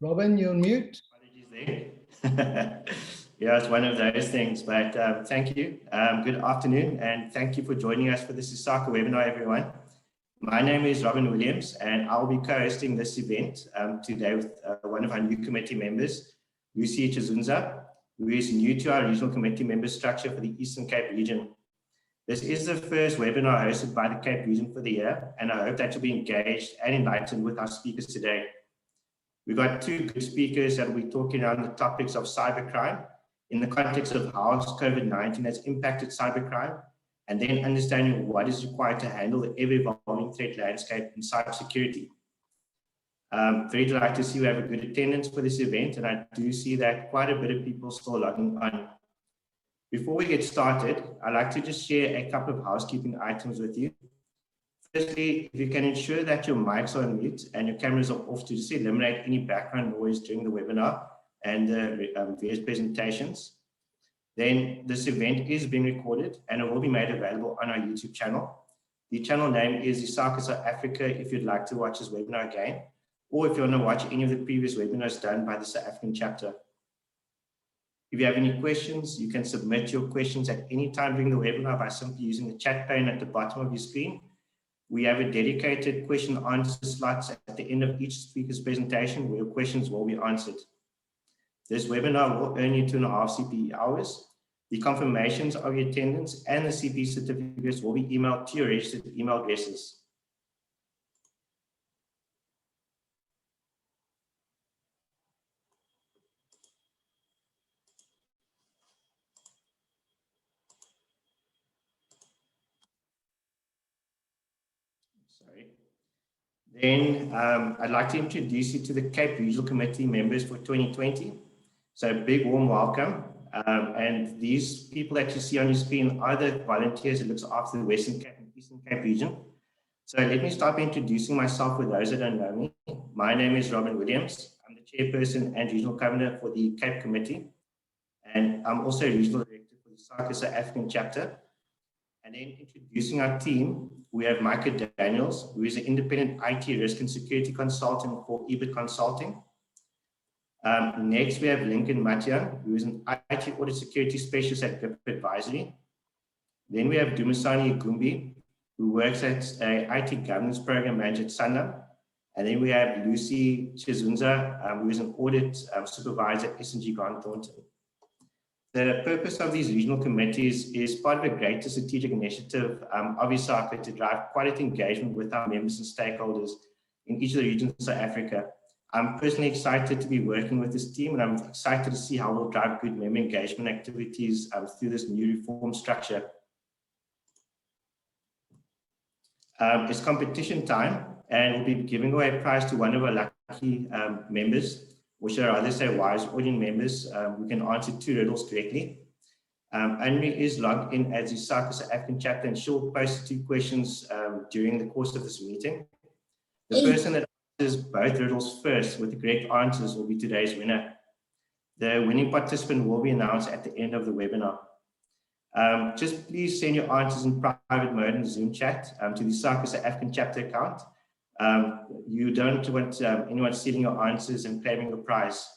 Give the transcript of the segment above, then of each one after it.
Robin, you're on mute. Apologies there. Yeah, it's one of those things, but thank you. Good afternoon, and thank you for joining us for this ISACA webinar, everyone. My name is Robin Williams, and I'll be co-hosting this event today with one of our new committee members, Lucy Chizunza, who is new to our regional committee member structure for the Eastern Cape region. This is the first webinar hosted by the Cape region for the year, and I hope that you'll be engaged and enlightened with our speakers today. We've got two good speakers that will be talking around the topics of cybercrime in the context of how COVID-19 has impacted cybercrime, and then understanding what is required to handle the ever-evolving threat landscape in cybersecurity. Very delighted to see we have a good attendance for this event, and I do see that quite a bit of people still logging on. Before we get started, I'd like to just share a couple of housekeeping items with you. Firstly, if you can ensure that your mics are on mute and your cameras are off to just eliminate any background noise during the webinar and the various presentations. Then this event is being recorded and it will be made available on our YouTube channel. The channel name is ISACA South Africa if you'd like to watch this webinar again, or if you want to watch any of the previous webinars done by the South African chapter. If you have any questions, you can submit your questions at any time during the webinar by simply using the chat pane at the bottom of your screen. We have a dedicated question and answer slots at the end of each speaker's presentation where your questions will be answered. This webinar will earn you 2.5 CPE hours. The confirmations of your attendance and the CPE certificates will be emailed to your registered email addresses. Then I'd like to introduce you to the Cape Regional Committee members for 2020. So a big warm welcome. And these people that you see on your screen are the volunteers that looks after the Western Cape and Eastern Cape region. So let me start by introducing myself for those that don't know me. My name is Robin Williams. I'm the chairperson and regional governor for the Cape Committee. And I'm also a regional director for the ISACA South African chapter. And then introducing our team, we have Micah Daniels, who is an independent IT risk and security consultant for EBIT Consulting. Next, we have Lincoln Matyang, who is an IT audit security specialist at GIP Advisory. Then we have Dumisani Gumbi, who works as a IT governance program manager at Sanlam. And then we have Lucy Chizunza, who is an audit supervisor at S&G Grant Thornton. The purpose of these regional committees is part of a greater strategic initiative of ISACA to drive quality engagement with our members and stakeholders in each of the regions of South Africa. I'm personally excited to be working with this team, and I'm excited to see how we'll drive good member engagement activities through this new reform structure. It's competition time, and we'll be giving away a prize to one of our lucky members, which are rather say wise audience members who can answer 2 riddles correctly. Anri is logged in as ISACA South African chapter, and she'll post 2 questions during the course of this meeting. The person that answers both riddles first with the correct answers will be today's winner. The winning participant will be announced at the end of the webinar. Just please send your answers in private mode in the Zoom chat to the ISACA South African chapter account. You don't want anyone stealing your answers and claiming your prize.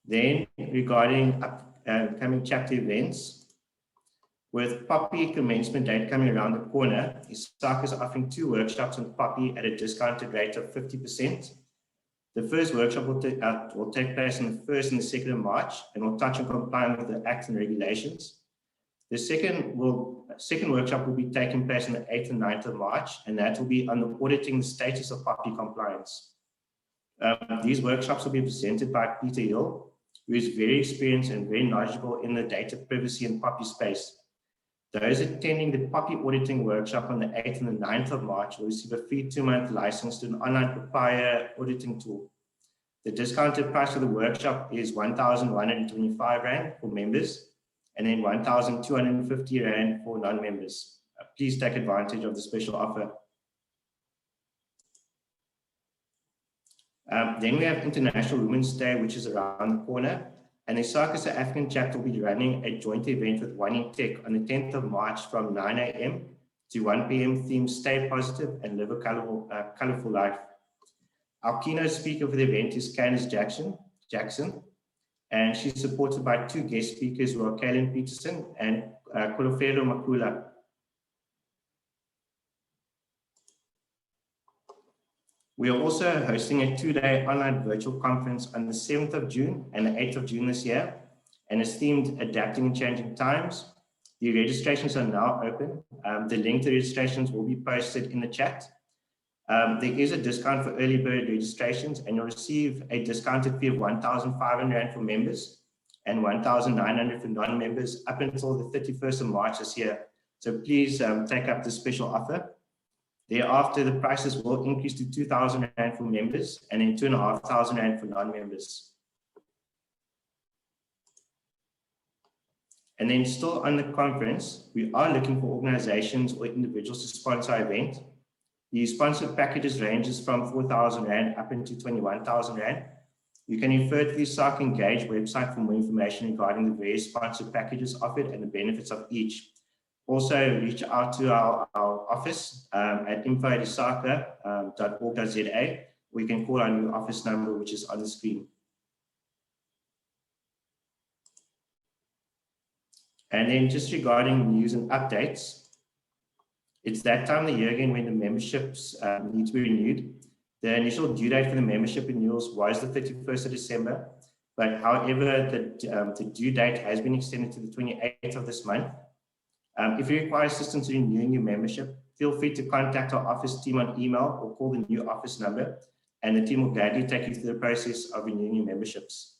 Then, regarding upcoming chapter events, with POPI commencement date coming around the corner, ISACA is offering 2 workshops on POPI at a discounted rate of 50%. The first workshop will take place on the 1st and the 2nd of March and will touch on complying with the Act and regulations. The second workshop will be taking place on the 8th and 9th of March, and that will be on the auditing the status of POPI compliance. These workshops will be presented by Peter Hill, who is very experienced and very knowledgeable in the data privacy and POPI space. Those attending the POPI auditing workshop on the 8th and the 9th of March will receive a free 2-month license to an online papaya auditing tool. The discounted price for the workshop is R1,125 for members, and then R1,250 for non-members. Please take advantage of the special offer. Then we have International Women's Day, which is around the corner. And the ISACA South African chapter will be running a joint event with One in Tech on the 10th of March from 9 a.m. to 1 p.m. theme Stay Positive and Live a Colorful Life. Our keynote speaker for the event is Candice Jackson, and she's supported by 2 guest speakers who are Kaylin Peterson and Kulofelo Makula. We are also hosting a 2-day online virtual conference on the 7th of June and the 8th of June this year, and it's themed Adapting and Changing Times. The registrations are now open. The link to registrations will be posted in the chat. There is a discount for early bird registrations, and you'll receive a discounted fee of 1,500 Rand for members and 1,900 for non-members up until the 31st of March this year. So please take up this special offer. Thereafter, the prices will increase to 2,000 Rand for members and then 2,500 Rand for non-members. And then still on the conference, we are looking for organizations or individuals to sponsor our event. The sponsored packages ranges from 4,000 Rand up into 21,000 Rand. You can refer to the ISACA Engage website for more information regarding the various sponsored packages offered and the benefits of each. Also, reach out to our office at info@isaca.org.za, or you can call our new office number, which is on the screen. And then just regarding news and updates, it's that time of the year again when the memberships need to be renewed. The initial due date for the membership renewals was the 31st of December, but however, the due date has been extended to the 28th of this month. If you require assistance in renewing your membership, feel free to contact our office team on email or call the new office number, and the team will gladly take you through the process of renewing your memberships.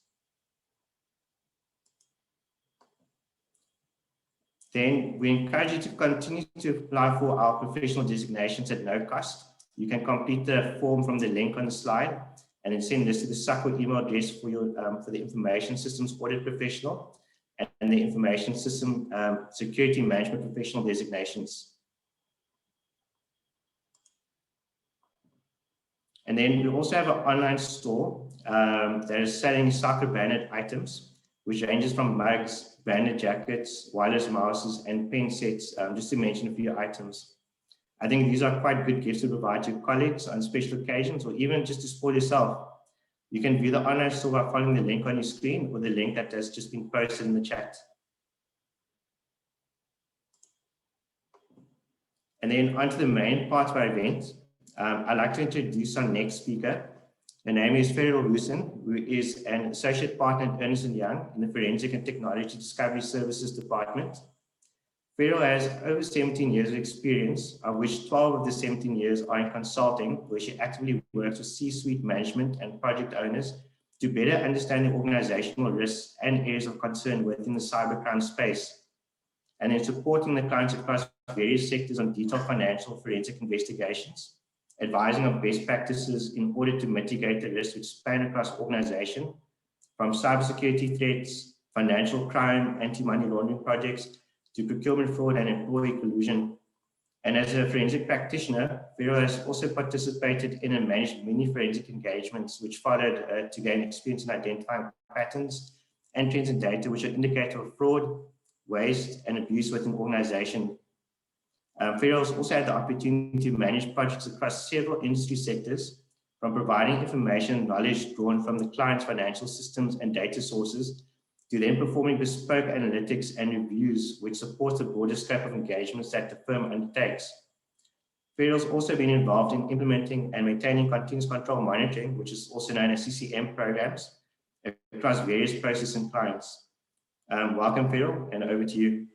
Then we encourage you to continue to apply for our professional designations at no cost. You can complete the form from the link on the slide and then send this to the SACA email address for the Information Systems Audit Professional and the Information System Security Management Professional designations. And then we also have an online store that is selling SACA branded items, which ranges from mugs, branded jackets, wireless mouses, and pen sets, just to mention a few items. I think these are quite good gifts to provide to your colleagues on special occasions, or even just to spoil yourself. You can view the online store by following the link on your screen or the link that has just been posted in the chat. And then onto the main part of our event, I'd like to introduce our next speaker. Her name is Fariel Hoosen, who is an associate partner at Ernst Young in the Forensic and Technology Discovery Services Department. Fariel has over 17 years of experience, of which 12 of the 17 years are in consulting, where she actively works with C-suite management and project owners to better understand the organizational risks and areas of concern within the cybercrime space, and in supporting the clients across various sectors on detailed financial forensic investigations, advising of best practices in order to mitigate the risks which span across organization, from cybersecurity threats, financial crime, anti-money laundering projects, to procurement fraud and employee collusion. And as a forensic practitioner, Fariel has also participated in and managed many forensic engagements, which followed to gain experience in identifying patterns and trends in data, which are indicator of fraud, waste, and abuse within an organization. Fariel has also had the opportunity to manage projects across several industry sectors, from providing information and knowledge drawn from the client's financial systems and data sources, to then performing bespoke analytics and reviews, which supports the broader scope of engagements that the firm undertakes. Fariel has also been involved in implementing and maintaining continuous control monitoring, which is also known as CCM programs, across various processes and clients. Welcome, Fariel, and over to you.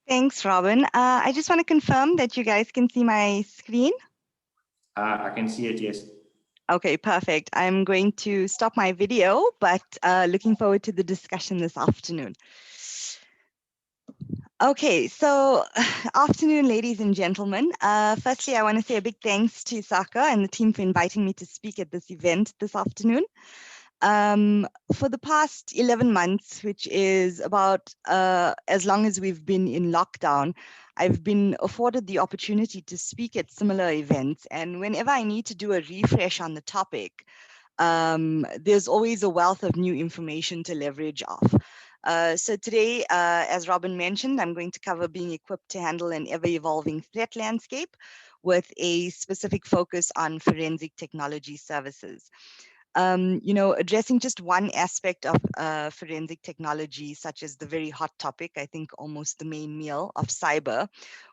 Thanks, Robin. I just want to confirm that you guys can see my screen. I can see it, yes. Okay, perfect. I'm going to stop my video, but looking forward to the discussion this afternoon. Okay, so afternoon, ladies and gentlemen. Firstly, I want to say a big thanks to ISACA and the team for inviting me to speak at this event this afternoon. For the past 11 months, which is about as long as we've been in lockdown, I've been afforded the opportunity to speak at similar events. And whenever I need to do a refresh on the topic, there's always a wealth of new information to leverage off. So today, as Robin mentioned, I'm going to cover being equipped to handle an ever-evolving threat landscape with a specific focus on forensic technology services. Addressing just one aspect of forensic technology, such as the very hot topic, I think almost the main meal of cyber,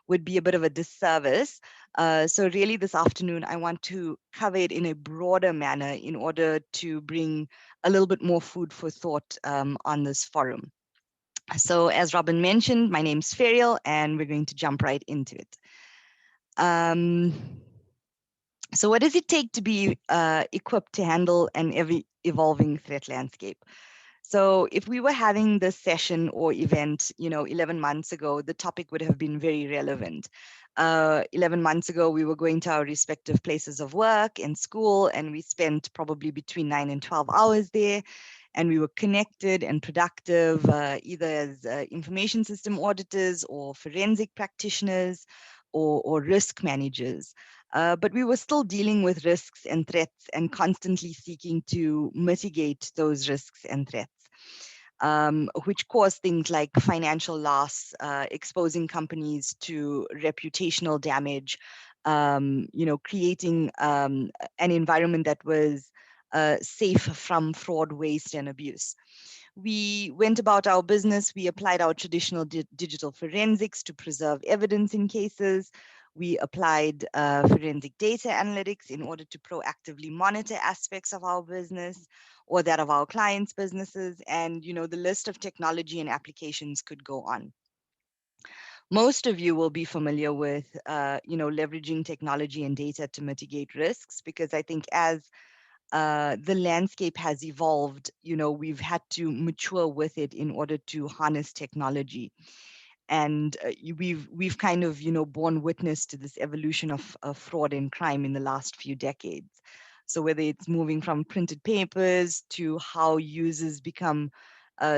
would be a bit of a disservice. So really this afternoon, I want to cover it in a broader manner in order to bring a little bit more food for thought on this forum. So as Robin mentioned, my name's Fariel, and we're going to jump right into it. So what does it take to be equipped to handle an ever-evolving threat landscape? So if we were having this session or event, 11 months ago, the topic would have been very relevant. 11 months ago, we were going to our respective places of work and school, and we spent probably between 9 and 12 hours there. And we were connected and productive, either as information system auditors or forensic practitioners or risk managers. But we were still dealing with risks and threats and constantly seeking to mitigate those risks and threats. Which cause things like financial loss, exposing companies to reputational damage, creating an environment that was safe from fraud, waste, and abuse. We went about our business. We applied our traditional digital forensics to preserve evidence in cases. We applied forensic data analytics in order to proactively monitor aspects of our business or that of our clients' businesses. And, the list of technology and applications could go on. Most of you will be familiar with, leveraging technology and data to mitigate risks, because I think as the landscape has evolved, we've had to mature with it in order to harness technology. And we've kind of, borne witness to this evolution of fraud and crime in the last few decades. So whether it's moving from printed papers to how users become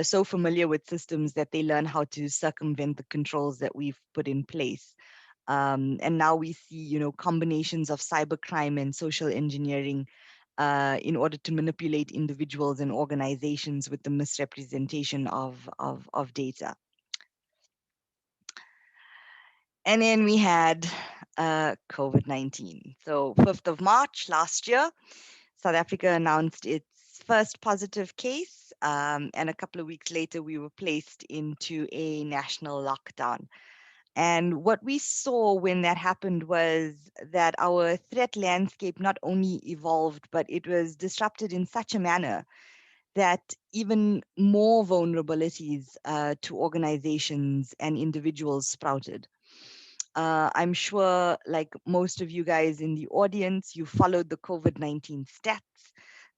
so familiar with systems that they learn how to circumvent the controls that we've put in place. And now we see, combinations of cybercrime and social engineering in order to manipulate individuals and organizations with the misrepresentation of data. And then we had COVID-19. So 5th of March last year, South Africa announced its first positive case. And a couple of weeks later, we were placed into a national lockdown. And what we saw when that happened was that our threat landscape not only evolved, but it was disrupted in such a manner that even more vulnerabilities to organizations and individuals sprouted. I'm sure, like most of you guys in the audience, you followed the COVID-19 stats,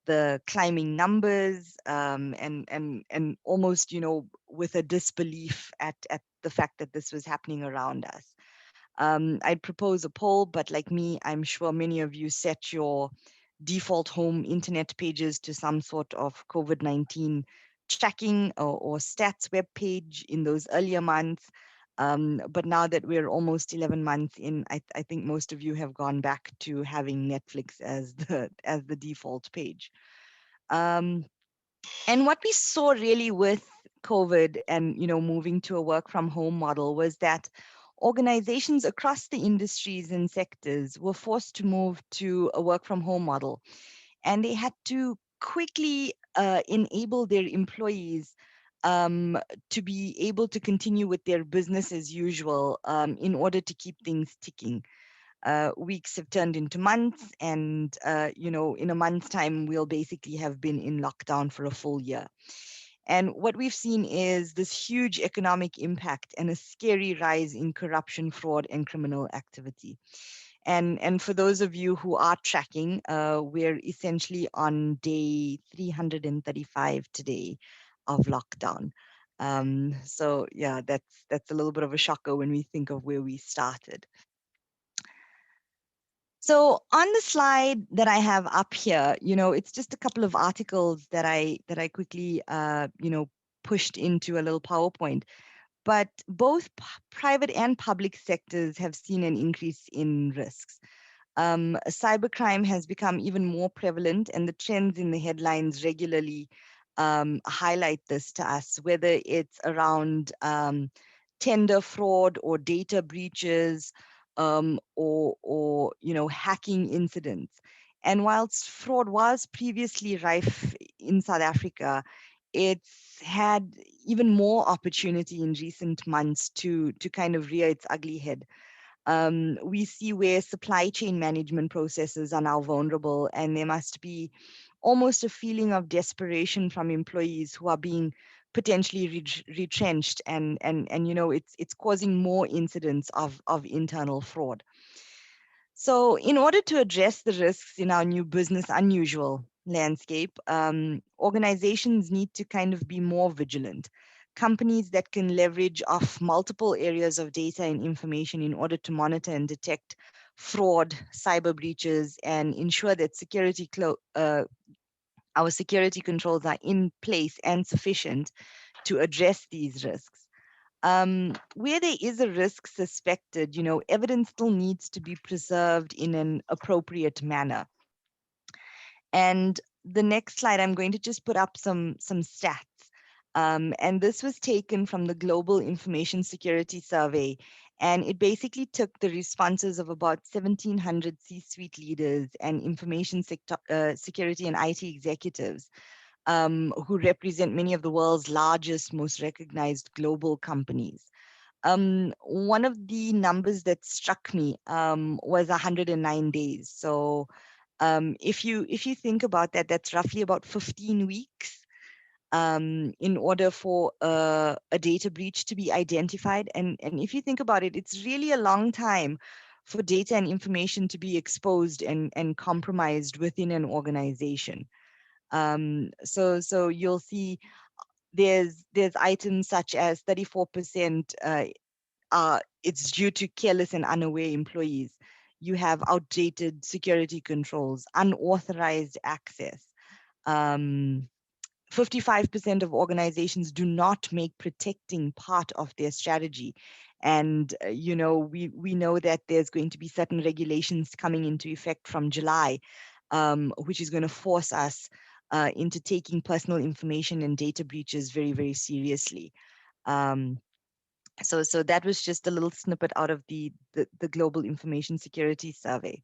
the climbing numbers, and almost, with a disbelief at the fact that this was happening around us. I'd propose a poll, but like me, I'm sure many of you set your default home internet pages to some sort of COVID-19 tracking or stats web page in those earlier months. But now that we're almost 11 months in, I think most of you have gone back to having Netflix as the default page. And what we saw really with COVID and moving to a work from home model was that organizations across the industries and sectors were forced to move to a work from home model, and they had to quickly enable their employees to be able to continue with their business as usual in order to keep things ticking. Weeks have turned into months, and in a month's time, we'll basically have been in lockdown for a full year. And what we've seen is this huge economic impact and a scary rise in corruption, fraud, and criminal activity. And for those of you who are tracking, we're essentially on day 335 today of lockdown. So yeah, that's a little bit of a shocker when we think of where we started. So on the slide that I have up here, it's just a couple of articles that I quickly, pushed into a little PowerPoint. But both private and public sectors have seen an increase in risks. Cybercrime has become even more prevalent, and the trends in the headlines regularly highlight this to us, whether it's around tender fraud or data breaches, or hacking incidents. And whilst fraud was previously rife in South Africa, it's had even more opportunity in recent months to kind of rear its ugly head. We see where supply chain management processes are now vulnerable, and there must be almost a feeling of desperation from employees who are being potentially retrenched, and it's causing more incidents of internal fraud. So, in order to address the risks in our new business unusual landscape, organizations need to kind of be more vigilant. Companies that can leverage off multiple areas of data and information in order to monitor and detect fraud, cyber breaches, and ensure that our security controls are in place and sufficient to address these risks. Where there is a risk suspected, evidence still needs to be preserved in an appropriate manner. And the next slide, I'm going to just put up some stats. And this was taken from the Global Information Security Survey. And it basically took the responses of about 1,700 C-suite leaders and information security and IT executives, who represent many of the world's largest, most recognized global companies. One of the numbers that struck me was 109 days. So if you think about that, that's roughly about 15 weeks in order for a data breach to be identified. And if you think about it, it's really a long time for data and information to be exposed and compromised within an organization. So you'll see there's items such as 34% it's due to careless and unaware employees. You have outdated security controls, unauthorized access. Um, 55% of organizations do not make protecting part of their strategy. And we know that there's going to be certain regulations coming into effect from July, which is going to force us into taking personal information and data breaches very, very seriously. Um, so that was just a little snippet out of the Global Information Security Survey.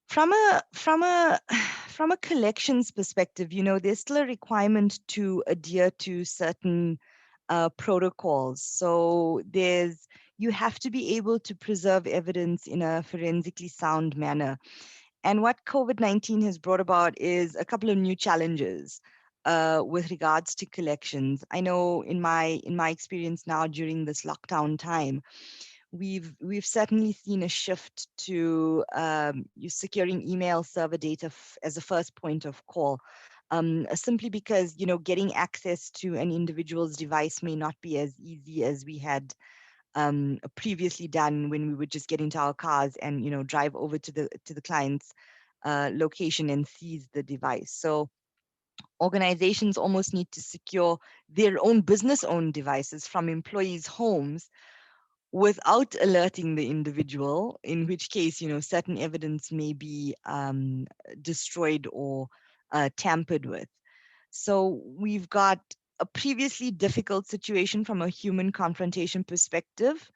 From a from a collections perspective, there's still a requirement to adhere to certain protocols. So you have to be able to preserve evidence in a forensically sound manner. And what COVID-19 has brought about is a couple of new challenges with regards to collections. I know in my experience now during this lockdown time, we've certainly seen a shift to you securing email server data as a first point of call. Simply because getting access to an individual's device may not be as easy as we had previously done when we would just get into our cars and drive over to the client's location and seize the device. So organizations almost need to secure their own business-owned devices from employees' homes without alerting the individual, in which case, certain evidence may be destroyed or tampered with. So we've got a previously difficult situation from a human confrontation perspective,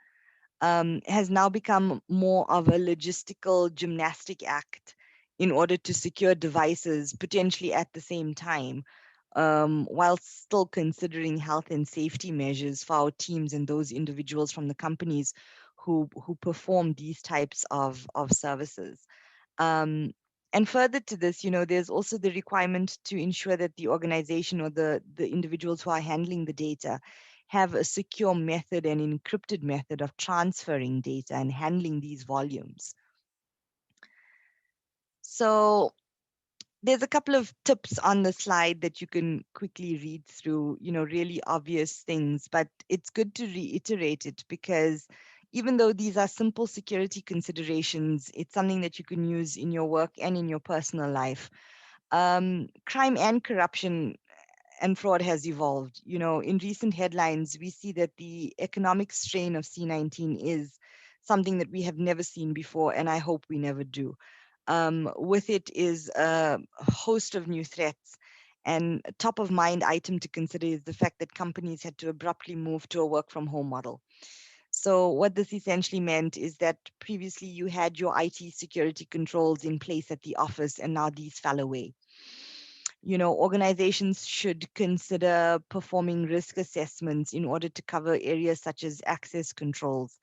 has now become more of a logistical gymnastic act in order to secure devices potentially at the same time, while still considering health and safety measures for our teams and those individuals from the companies who perform these types of services. And further to this, there's also the requirement to ensure that the organization or the individuals who are handling the data have a secure method and encrypted method of transferring data and handling these volumes. So there's a couple of tips on the slide that you can quickly read through, really obvious things, but it's good to reiterate it because even though these are simple security considerations, it's something that you can use in your work and in your personal life. Crime and corruption and fraud has evolved. In recent headlines, we see that the economic strain of C-19 is something that we have never seen before, and I hope we never do. With it is a host of new threats. And a top of mind item to consider is the fact that companies had to abruptly move to a work from home model. So what this essentially meant is that previously you had your IT security controls in place at the office, and now these fell away. Organizations should consider performing risk assessments in order to cover areas such as access controls,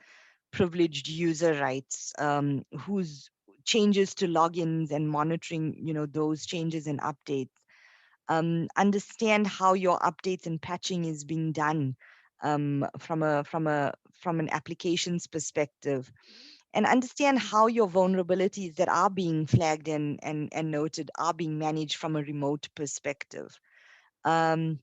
privileged user rights, whose changes to logins and monitoring, those changes and updates. Understand how your updates and patching is being done from an applications perspective, and understand how your vulnerabilities that are being flagged and noted are being managed from a remote perspective. Um,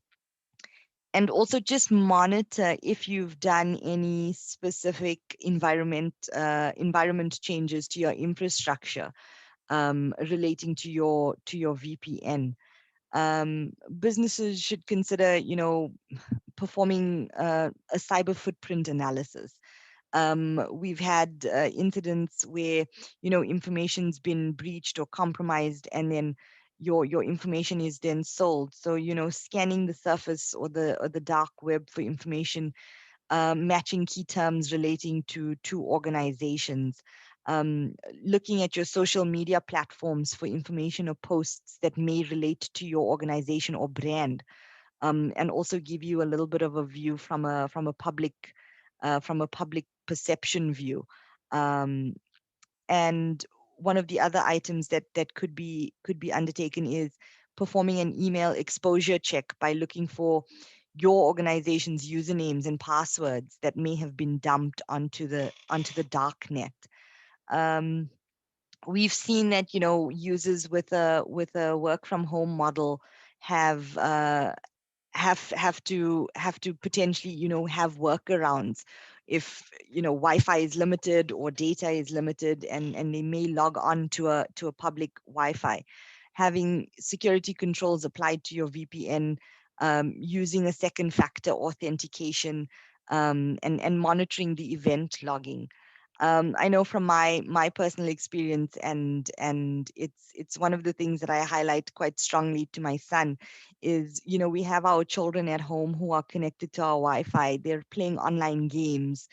and also just monitor if you've done any specific environment changes to your infrastructure relating to your VPN. Businesses should consider, performing a cyber footprint analysis. We've had incidents where information's been breached or compromised, and then your information is then sold. So scanning the surface or the dark web for information, matching key terms relating to organizations, um, looking at your social media platforms for information or posts that may relate to your organization or brand, and also give you a little bit of a view from a public perception view. Um, and one of the other items that could be undertaken is performing an email exposure check by looking for your organization's usernames and passwords that may have been dumped onto the dark net. Um, we've seen that users with a work from home model have have to potentially have workarounds if Wi-Fi is limited or data is limited, and they may log on to a public Wi-Fi. Having security controls applied to your VPN, using a second factor authentication, and monitoring the event logging. I know from my personal experience, and it's one of the things that I highlight quite strongly to my son, is we have our children at home who are connected to our Wi-Fi. They're playing online games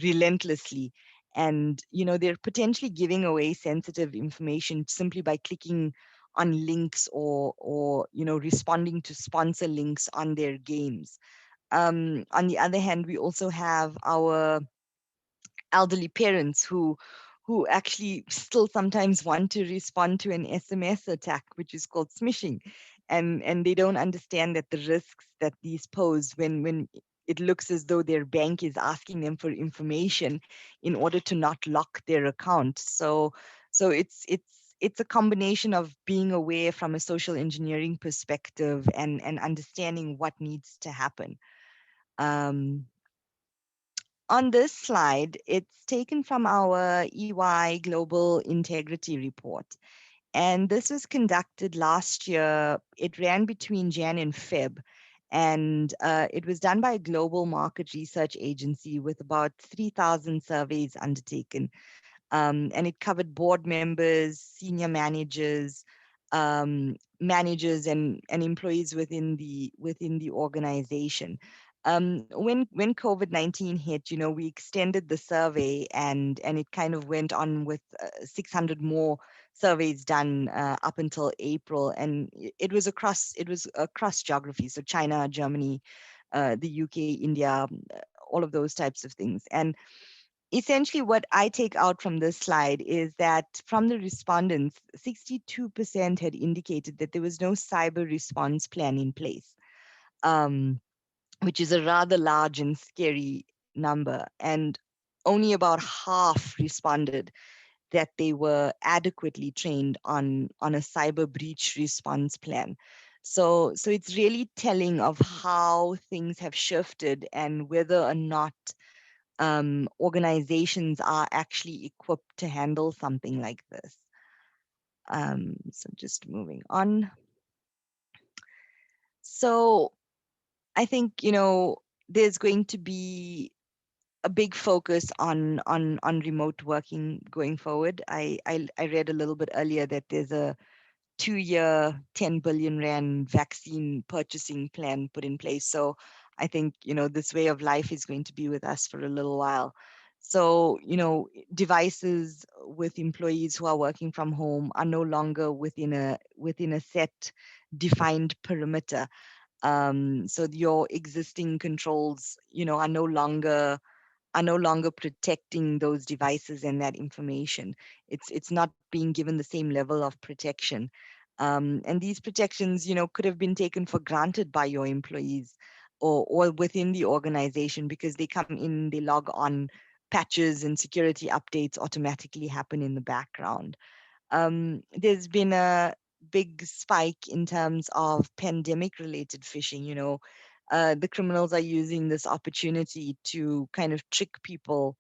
relentlessly, and they're potentially giving away sensitive information simply by clicking on links or responding to sponsor links on their games. On the other hand, we also have our elderly parents who actually still sometimes want to respond to an SMS attack, which is called smishing, and they don't understand that the risks that these pose when it looks as though their bank is asking them for information in order to not lock their account. So it's a combination of being aware from a social engineering perspective and understanding what needs to happen. Um, on this slide, it's taken from our EY Global Integrity Report. And this was conducted last year. It ran between Jan and Feb. And it was done by a global market research agency with about 3,000 surveys undertaken. And it covered board members, senior managers and employees within the organization. When COVID-19 hit, we extended the survey, and it kind of went on with 600 more surveys done up until April, and it was across geography, so China, Germany, the UK, India, all of those types of things. And essentially, what I take out from this slide is that from the respondents, 62% had indicated that there was no cyber response plan in place, um, which is a rather large and scary number. And only about half responded that they were adequately trained on a cyber breach response plan. So it's really telling of how things have shifted and whether or not organizations are actually equipped to handle something like this. So just moving on. So I think there's going to be a big focus on remote working going forward. I read a little bit earlier that there's a 2-year 10 billion rand vaccine purchasing plan put in place. So I think, this way of life is going to be with us for a little while. So, devices with employees who are working from home are no longer within a set defined perimeter. So your existing controls, are no longer protecting those devices and that information. It's not being given the same level of protection. And these protections, could have been taken for granted by your employees or within the organization, because they come in, they log on, patches and security updates automatically happen in the background. There's been a big spike in terms of pandemic related phishing. The criminals are using this opportunity to kind of trick people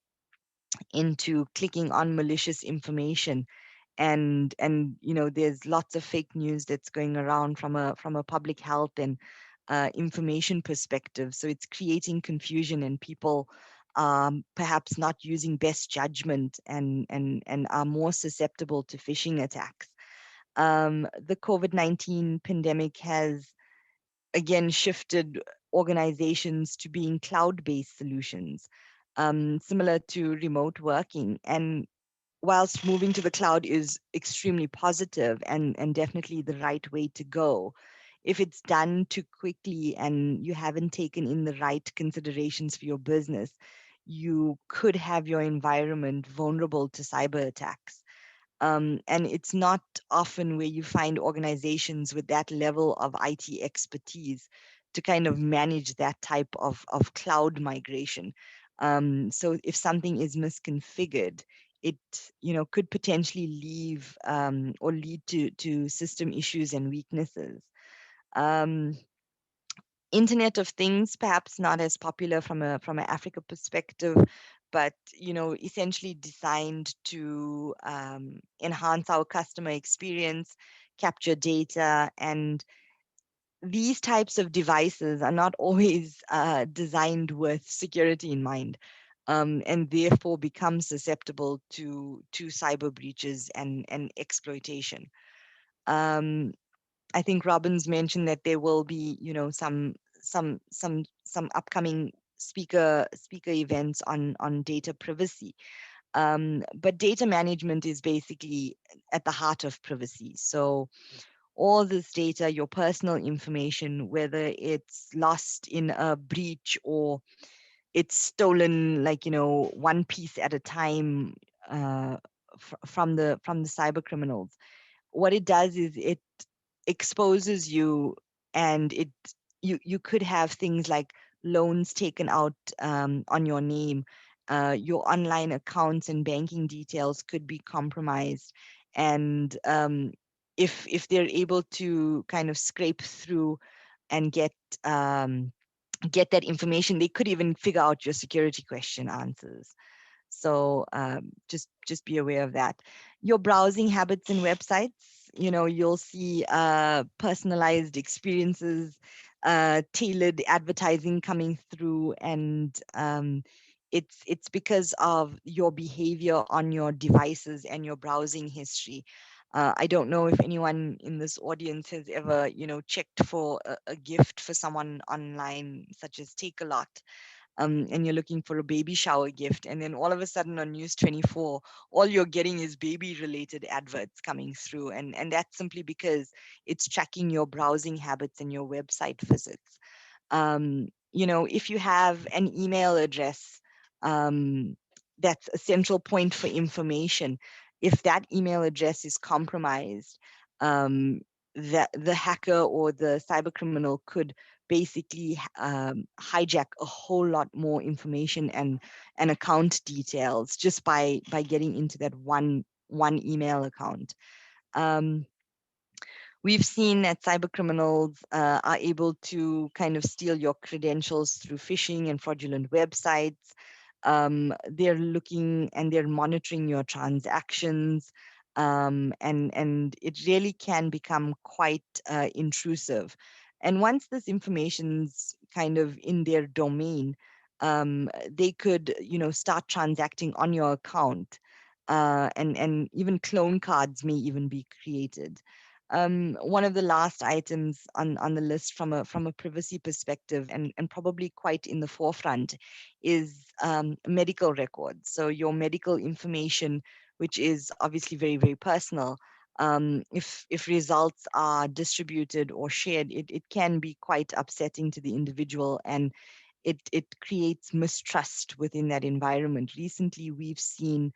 into clicking on malicious information. And there's lots of fake news that's going around from a public health and information perspective. So it's creating confusion, and people perhaps not using best judgment, and are more susceptible to phishing attacks. The COVID-19 pandemic has again shifted organizations to being cloud-based solutions, similar to remote working. And whilst moving to the cloud is extremely positive and definitely the right way to go, if it's done too quickly and you haven't taken in the right considerations for your business, you could have your environment vulnerable to cyber attacks. And it's not often where you find organizations with that level of IT expertise to kind of manage that type of cloud migration. So if something is misconfigured, it could potentially leave or lead to system issues and weaknesses. Um, Internet of Things, perhaps not as popular from an Africa perspective, but essentially designed to enhance our customer experience, capture data, and these types of devices are not always designed with security in mind, and therefore become susceptible to cyber breaches and exploitation. Um, I think Robin's mentioned that there will be, some upcoming speaker events on data privacy. But data management is basically at the heart of privacy. So all this data, your personal information, whether it's lost in a breach or it's stolen, like one piece at a time, from the cyber criminals, what it does is it exposes you, and you could have things like loans taken out on your name. Your online accounts and banking details could be compromised, and if they're able to kind of scrape through and get that information, they could even figure out your security question answers. So just be aware of that. Your browsing habits and websites, you'll see personalized experiences, tailored advertising coming through, and it's because of your behavior on your devices and your browsing history. I don't know if anyone in this audience has ever, checked for a gift for someone online, such as Take a Lot, and you're looking for a baby shower gift, and then all of a sudden on News 24, all you're getting is baby related adverts coming through, and that's simply because it's tracking your browsing habits and your website visits. If you have an email address, um, that's a central point for information, if that email address is compromised, that the hacker or the cyber criminal could basically hijack a whole lot more information and account details just by getting into that one email account. Um, We've seen that cyber criminals are able to kind of steal your credentials through phishing and fraudulent websites. They're looking and they're monitoring your transactions, and it really can become quite intrusive. And once this information's kind of in their domain, they could, start transacting on your account, and even clone cards may even be created. One of the last items on the list from a privacy perspective, and probably quite in the forefront, is medical records. So your medical information, which is obviously very, very personal. If results are distributed or shared, it can be quite upsetting to the individual, and it creates mistrust within that environment. Recently, we've seen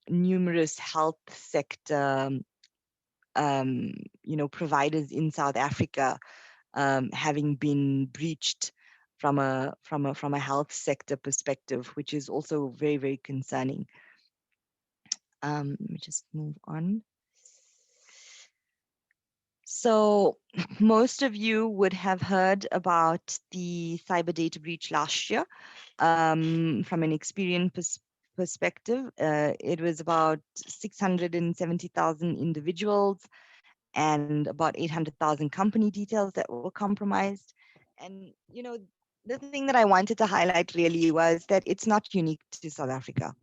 numerous health sector um, providers in South Africa having been breached from a health sector perspective, which is also very, very concerning. Let me just move on. So most of you would have heard about the cyber data breach last year. From an experience perspective, it was about 670,000 individuals and about 800,000 company details that were compromised. And, the thing that I wanted to highlight really was that it's not unique to South Africa.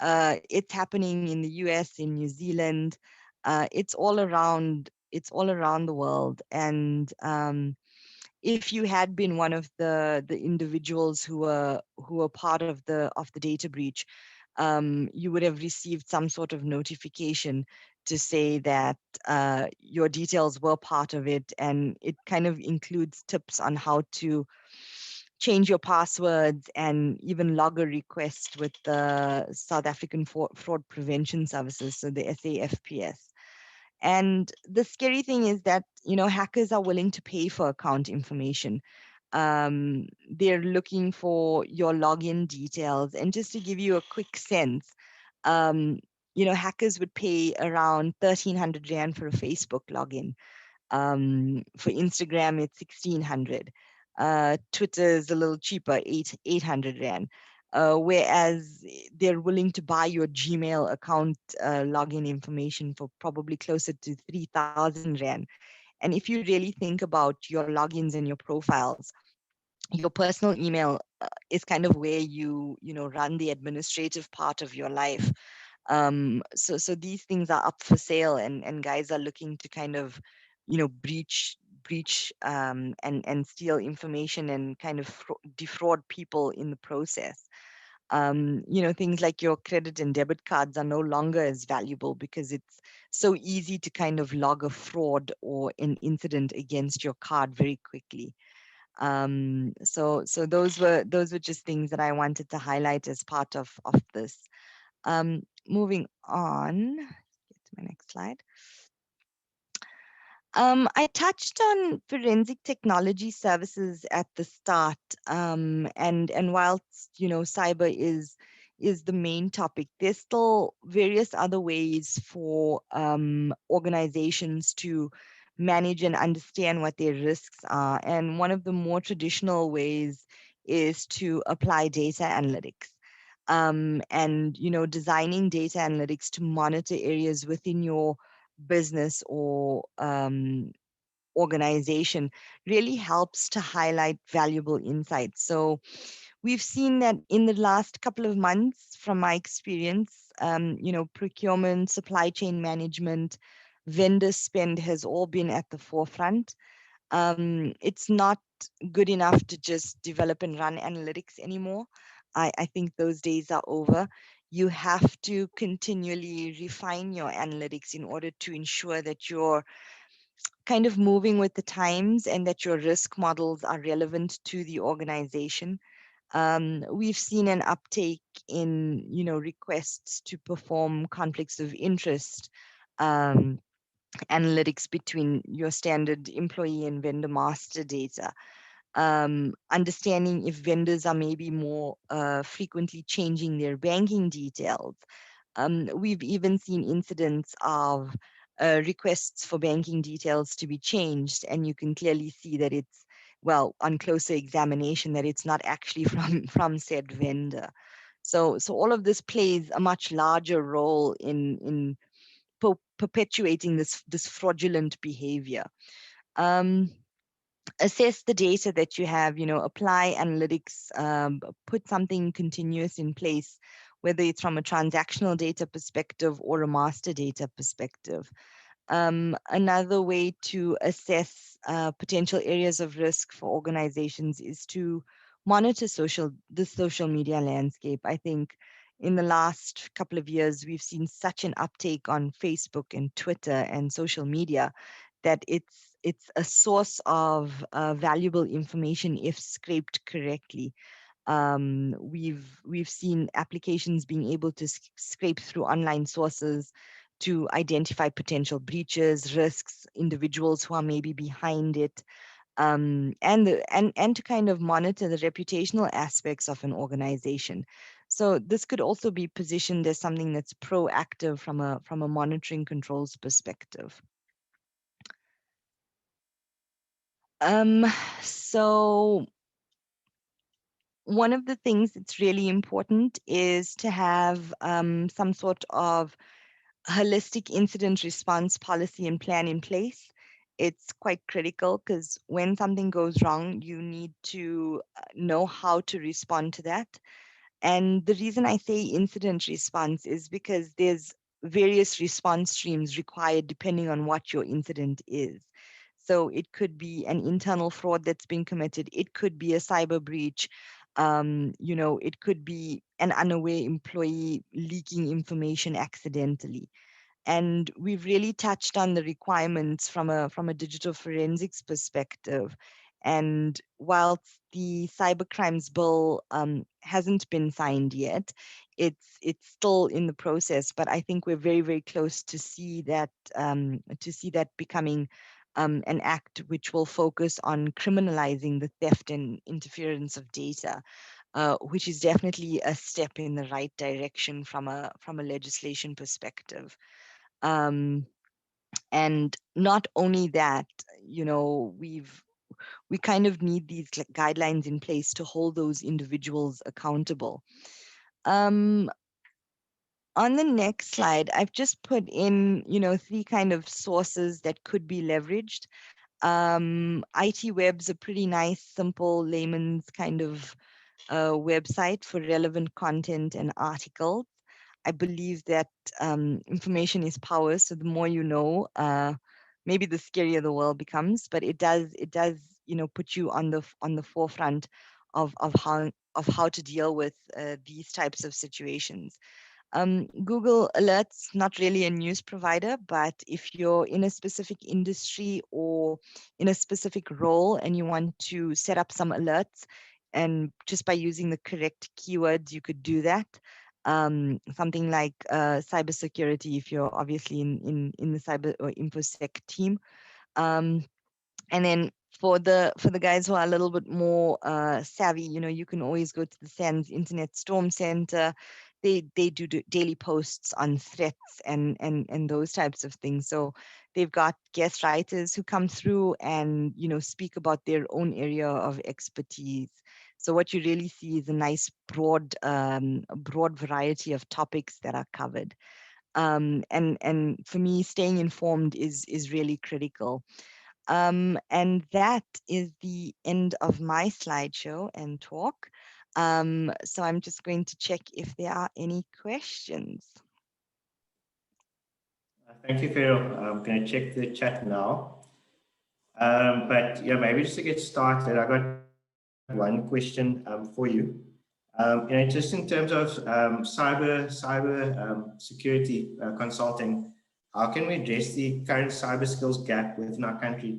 It's happening in the US, in New Zealand. It's all around the world. And if you had been one of the individuals who were part of the data breach, you would have received some sort of notification to say that your details were part of it, and it kind of includes tips on how to change your passwords and even log a request with the South African Fraud Prevention Services, so the SAFPS. And the scary thing is that, hackers are willing to pay for account information. They're looking for your login details. And just to give you a quick sense, um, hackers would pay around 1,300 Rand for a Facebook login. For Instagram, it's 1,600. Twitter is a little cheaper, 800 Rand. Whereas they're willing to buy your Gmail account login information for probably closer to 3,000 Rand. And if you really think about your logins and your profiles, your personal email is kind of where you run the administrative part of your life. So these things are up for sale, and guys are looking to kind of breach and steal information and kind of defraud people in the process. Things like your credit and debit cards are no longer as valuable because it's so easy to kind of log a fraud or an incident against your card very quickly. So those were just things that I wanted to highlight as part of this. Moving on, get to my next slide. I touched on forensic technology services at the start, and whilst cyber is the main topic, there's still various other ways for organizations to manage and understand what their risks are. And one of the more traditional ways is to apply data analytics. And designing data analytics to monitor areas within your business or organization really helps to highlight valuable insights. So we've seen that in the last couple of months, from my experience, procurement, supply chain management, vendor spend has all been at the forefront. It's not good enough to just develop and run analytics anymore. I think those days are over. You have to continually refine your analytics in order to ensure that you're kind of moving with the times and that your risk models are relevant to the organization. We've seen an uptake in, requests to perform conflicts of interest analytics between your standard employee and vendor master data. Understanding if vendors are maybe more frequently changing their banking details. We've even seen incidents of requests for banking details to be changed, and you can clearly see that it's, well, on closer examination, that it's not actually from said vendor. So all of this plays a much larger role in perpetuating this fraudulent behavior. Um, Assess the data that you have, apply analytics, put something continuous in place, whether it's from a transactional data perspective or a master data perspective. Another way to assess potential areas of risk for organizations is to monitor the social media landscape. I think in the last couple of years, we've seen such an uptake on Facebook and Twitter and social media that it's a source of valuable information if scraped correctly. We've seen applications being able to scrape through online sources to identify potential breaches, risks, individuals who are maybe behind it, and to kind of monitor the reputational aspects of an organization. So this could also be positioned as something that's proactive from a monitoring controls perspective. Um, so one of the things that's really important is to have some sort of holistic incident response policy and plan in place. It's quite critical because when something goes wrong, you need to know how to respond to that. And the reason I say incident response is because there's various response streams required depending on what your incident is. So it could be an internal fraud that's been committed. It could be a cyber breach. It could be an unaware employee leaking information accidentally. And we've really touched on the requirements from a digital forensics perspective. And whilst the cybercrimes bill hasn't been signed yet, it's still in the process. But I think we're very, very close to see that becoming an act which will focus on criminalizing the theft and interference of data, which is definitely a step in the right direction from a legislation perspective. Um, and not only that, we kind of need these guidelines in place to hold those individuals accountable. Um, on the next slide, I've just put in, three kind of sources that could be leveraged. IT Web's a pretty nice, simple layman's kind of website for relevant content and articles. I believe that information is power. So the more you know, maybe the scarier the world becomes. But it does put you on the forefront of how to deal with these types of situations. Google Alerts, not really a news provider, but if you're in a specific industry or in a specific role and you want to set up some alerts, and just by using the correct keywords, you could do that. Something like cybersecurity, if you're obviously in the cyber or infosec team. Um, and then for the guys who are a little bit more savvy, you can always go to the SANS Internet Storm Center. They do daily posts on threats and those types of things. So they've got guest writers who come through and speak about their own area of expertise. So what you really see is a nice broad variety of topics that are covered. And for me, staying informed is really critical. And that is the end of my slideshow and talk. So I'm just going to check if there are any questions. Thank you, Fariel. I'm going to check the chat now. But yeah, maybe just to get started, I got one question for you. Just in terms of cyber security consulting, how can we address the current cyber skills gap within our country?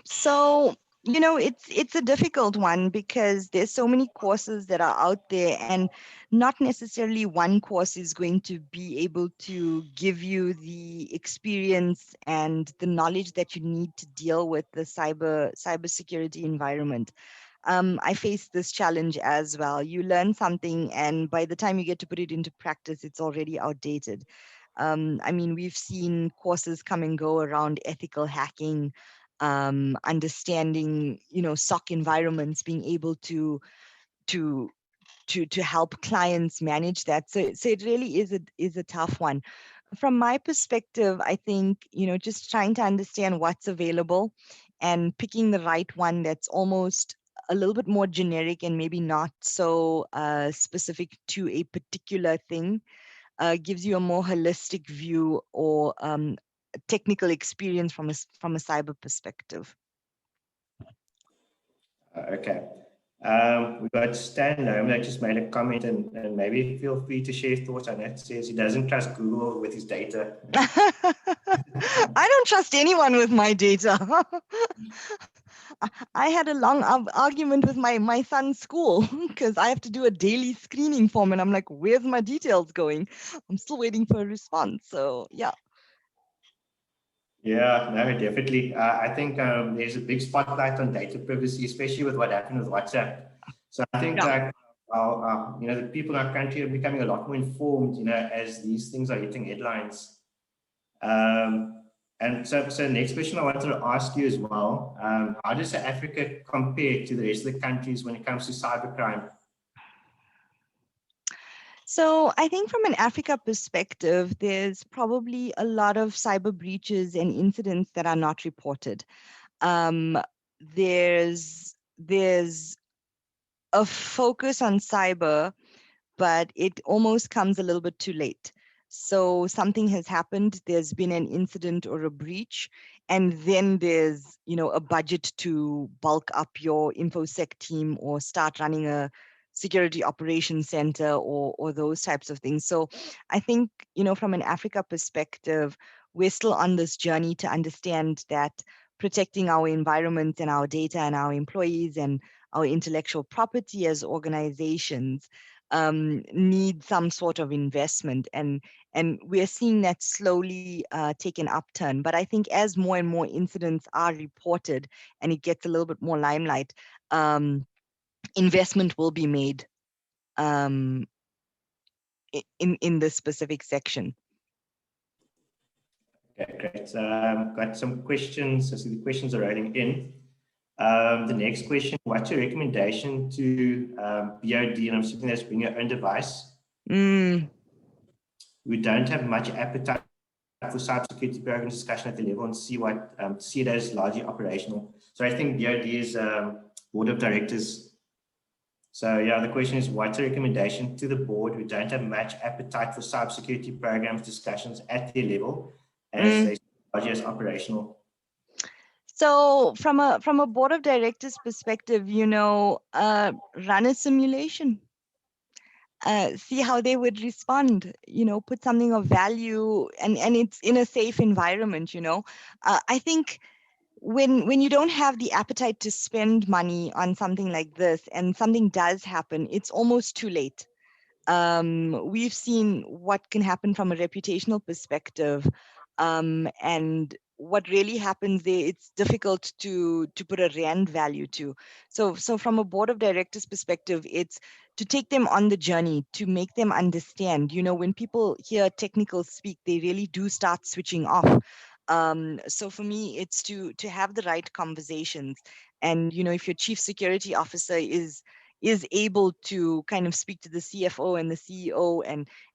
So, it's a difficult one because there's so many courses that are out there, and not necessarily one course is going to be able to give you the experience and the knowledge that you need to deal with the cybersecurity environment. I face this challenge as well. You learn something, and by the time you get to put it into practice, it's already outdated. I mean, we've seen courses come and go around ethical hacking, understanding, SOC environments, being able to to help clients manage that. So it really is a tough one. From my perspective, I think, just trying to understand what's available and picking the right one that's almost a little bit more generic and maybe not so specific to a particular thing. gives you a more holistic view or technical experience from a cyber perspective. Okay. We've got Stan Nome that just made a comment, and maybe feel free to share thoughts on it. Says he doesn't trust Google with his data. I don't trust anyone with my data. I had a long argument with my son's school because I have to do a daily screening form, and I'm like, where's my details going? I'm still waiting for a response. So yeah. Yeah, no, definitely. I think there's a big spotlight on data privacy, especially with what happened with WhatsApp. So I think like the people in our country are becoming a lot more informed, as these things are hitting headlines. And so next question I wanted to ask you as well, how does South Africa compare to the rest of the countries when it comes to cybercrime? So I think from an Africa perspective, there's probably a lot of cyber breaches and incidents that are not reported. There's a focus on cyber, but it almost comes a little bit too late. So something has happened, there's been an incident or a breach, and then there's, a budget to bulk up your InfoSec team or start running a security operations center or those types of things. So I think, from an Africa perspective, we're still on this journey to understand that protecting our environment and our data and our employees and our intellectual property as organizations need some sort of investment, and we're seeing that slowly take an upturn. But I think as more and more incidents are reported and it gets a little bit more limelight, investment will be made in this specific section. Okay, great. Got some questions. I see the questions are rolling in. The next question, what's your recommendation to BOD, and I'm assuming that's bring your own device? We don't have much appetite for cybersecurity program discussion at the level and see it as largely operational. So I think BOD is board of directors. So yeah, the question is, what's a recommendation to the board who don't have much appetite for cybersecurity programs discussions at their level as they largely as operational? So from a board of directors perspective, run a simulation. See how they would respond, put something of value, and it's in a safe environment. I think when you don't have the appetite to spend money on something like this and something does happen, it's almost too late. We've seen what can happen from a reputational perspective, and what really happens there, it's difficult to put a rand value to. So from a board of directors perspective, it's to take them on the journey, to make them understand. When people hear technical speak, they really do start switching off. So for me, it's to have the right conversations. And if your chief security officer is able to kind of speak to the CFO and the CEO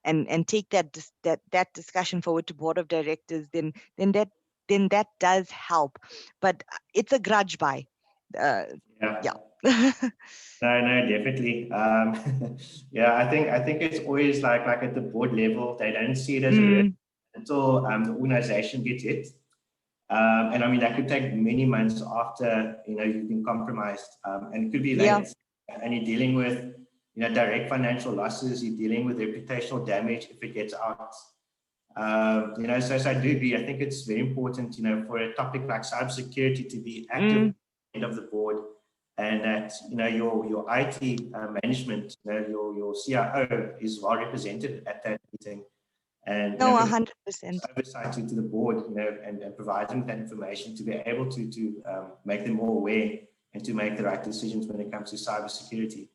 and take that discussion forward to board of directors, then that does help. But it's a grudge buy. Yeah. No, definitely. Yeah, I think it's always like at the board level, they don't see it as a risk until the organization gets it. And I mean, that could take many months after, you've been compromised, and it could be late. And you're dealing with, direct financial losses, you're dealing with reputational damage if it gets out. So I do agree. I think it's very important, for a topic like cybersecurity to be active at the end of the board, and that, your IT management, your CIO is well represented at that meeting. And 100% oversight to the board, and provide them that information to be able to make them more aware and to make the right decisions when it comes to cybersecurity.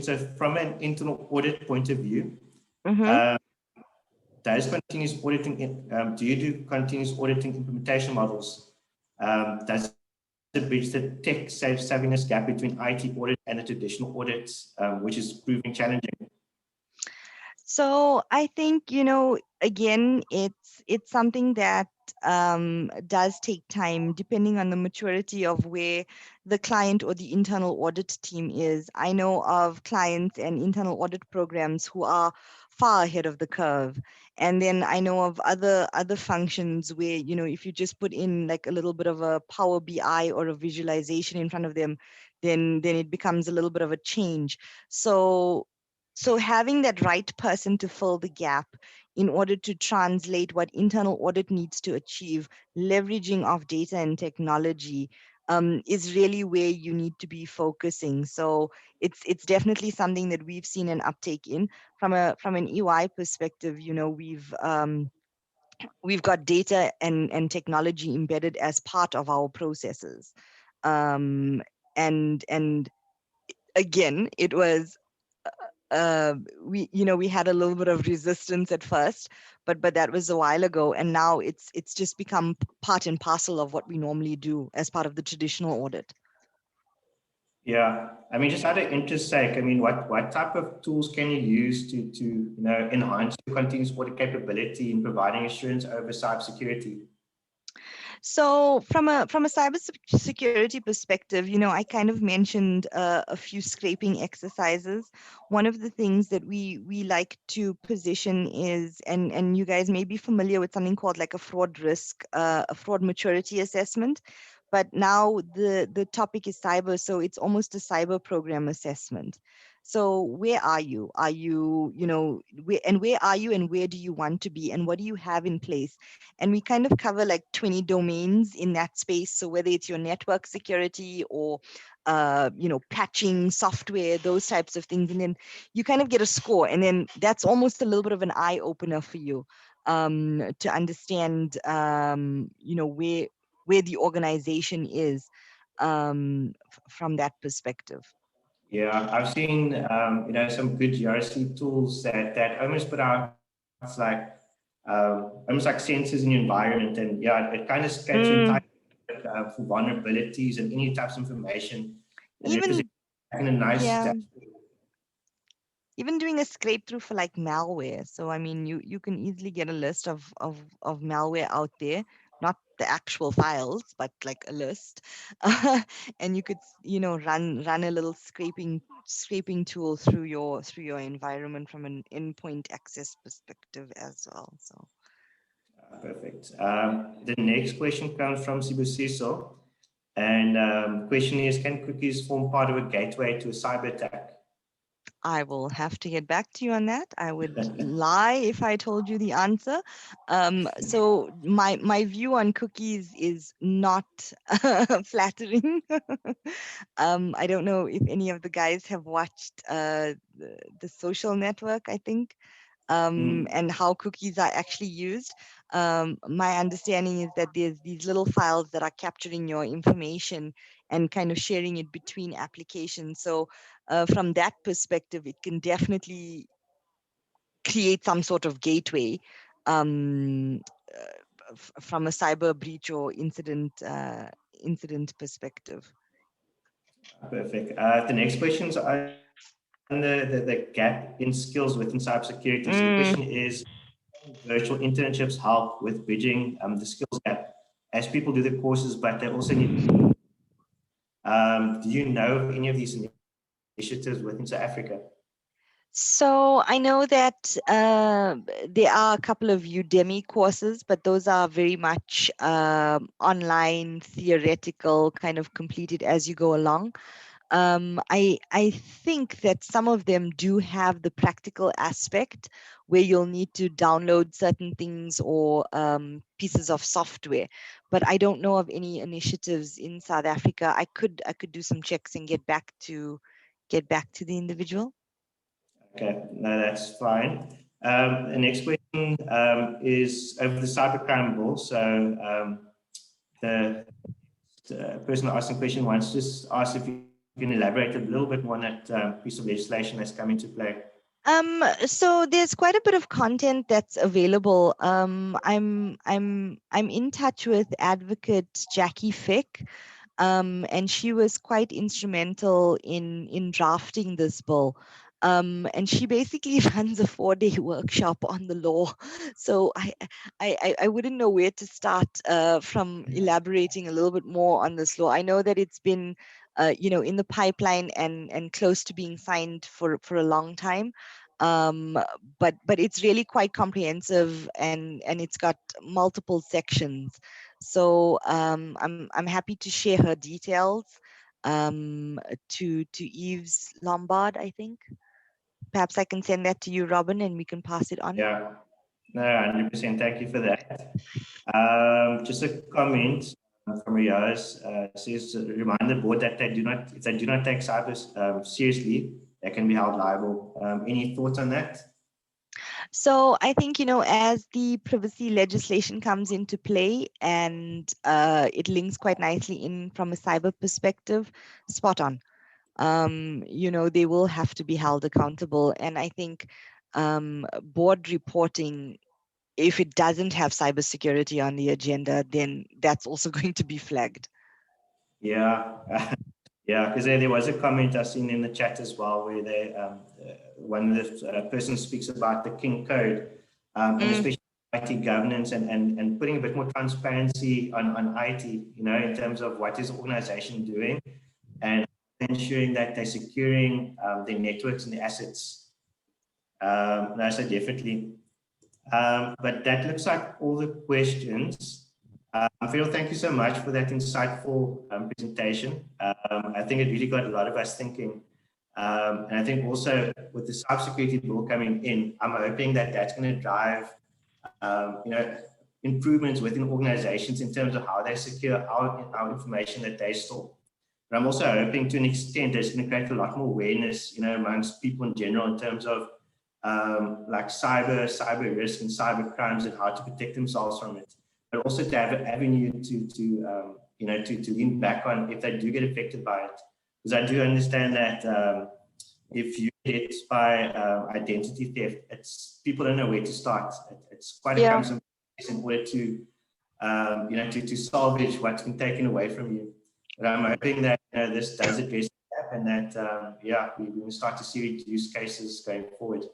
So from an internal audit point of view, does continuous auditing, do you do continuous auditing implementation models? Does it bridge the tech savviness gap between IT audit and the traditional audits, which is proving challenging? So I think, again, it's something that does take time depending on the maturity of where the client or the internal audit team is. I know of clients and internal audit programs who are far ahead of the curve. And then I know of other functions where, if you just put in like a little bit of a Power BI or a visualization in front of them, then it becomes a little bit of a change. So having that right person to fill the gap in order to translate what internal audit needs to achieve, leveraging of data and technology, is really where you need to be focusing. So it's definitely something that we've seen an uptake in from an EY perspective. We've got data and technology embedded as part of our processes, and again, it was we had a little bit of resistance at first, but that was a while ago, and now it's just become part and parcel of what we normally do as part of the traditional audit. Yeah, I mean, just out of interest sake, I mean, what type of tools can you use to enhance your continuous audit capability in providing assurance over cybersecurity? So from a cyber security perspective, I kind of mentioned a few scraping exercises. One of the things that we like to position is, and you guys may be familiar with something called like a fraud risk, a fraud maturity assessment. But now the topic is cyber, so it's almost a cyber program assessment. So where are you? Are you, where are you and where do you want to be and what do you have in place? And we kind of cover like 20 domains in that space. So whether it's your network security or patching software, those types of things, and then you kind of get a score, and then that's almost a little bit of an eye opener for you to understand where the organization is from that perspective. Yeah, I've seen some good GRC tools that almost put out like almost like sensors in your environment, and yeah, it kind of scrapes your entire for vulnerabilities and any types of information, and it is Even in a nice yeah, dashboard. even doing a scrape through for like malware. So I mean, you can easily get a list of malware out there, not the actual files, but like a list, and you could run a little scraping tool through your environment from an endpoint access perspective as well. So. Perfect. The next question comes from Sibusiso, and the question is: can cookies form part of a gateway to a cyber attack? I will have to get back to you on that. I would lie if I told you the answer. So my view on cookies is not flattering. I don't know if any of the guys have watched the Social Network, I think, and how cookies are actually used. My understanding is that there's these little files that are capturing your information and kind of sharing it between applications. So from that perspective, it can definitely create some sort of gateway from a cyber breach or incident perspective. Perfect. The next question is on the gap in skills within cybersecurity. So the question is, virtual internships help with bridging the skills gap as people do the courses, but they also need. Do you know of any of these initiatives within South Africa? So I know that there are a couple of Udemy courses, but those are very much online, theoretical, kind of completed as you go along. I think that some of them do have the practical aspect where you'll need to download certain things or pieces of software, but I don't know of any initiatives in South Africa. I could do some checks and get back to the individual. Okay, no, that's fine. The next question is over the cybercrime bill. So the person asking the question wants to just ask if you can elaborate a little bit more on that piece of legislation that's come into play. So there's quite a bit of content that's available. I'm in touch with advocate Jackie Fick, and she was quite instrumental in drafting this bill. And she basically runs a 4-day workshop on the law. So I wouldn't know where to start from elaborating a little bit more on this law. I know that it's been in the pipeline and close to being signed for a long time. But it's really quite comprehensive, and it's got multiple sections. So I'm happy to share her details to Eve's Lombard, I think. Perhaps I can send that to you, Robin, and we can pass it on. Yeah, no, 100%. Thank you for that. Just a comment from Riaz says, remind the board that if they do not take cyber seriously, they can be held liable. Any thoughts on that? So I think, as the privacy legislation comes into play and it links quite nicely in from a cyber perspective, spot on. They will have to be held accountable. And I think board reporting, if it doesn't have cybersecurity on the agenda, then that's also going to be flagged. Yeah, yeah, because there was a comment I've seen in the chat as well where they, one of the persons speaks about the King Code, and especially IT governance and putting a bit more transparency on IT, in terms of what is the organization doing and ensuring that they're securing their networks and the assets. No, so definitely. But that looks like all the questions. Fariel, thank you so much for that insightful presentation. I think it really got a lot of us thinking. And I think also with the cybersecurity bill coming in, I'm hoping that that's going to drive, improvements within organizations in terms of how they secure our information that they store. But I'm also hoping to an extent it's going to create a lot more awareness, amongst people in general in terms of like cyber risk and cyber crimes and how to protect themselves from it. But also to have an avenue to lean back on if they do get affected by it. Because I do understand that if you get hit by identity theft, people don't know where to start. It's quite a cumbersome process in order to to salvage what's been taken away from you. But I'm hoping that this does address that, and that we will start to see reduced cases going forward.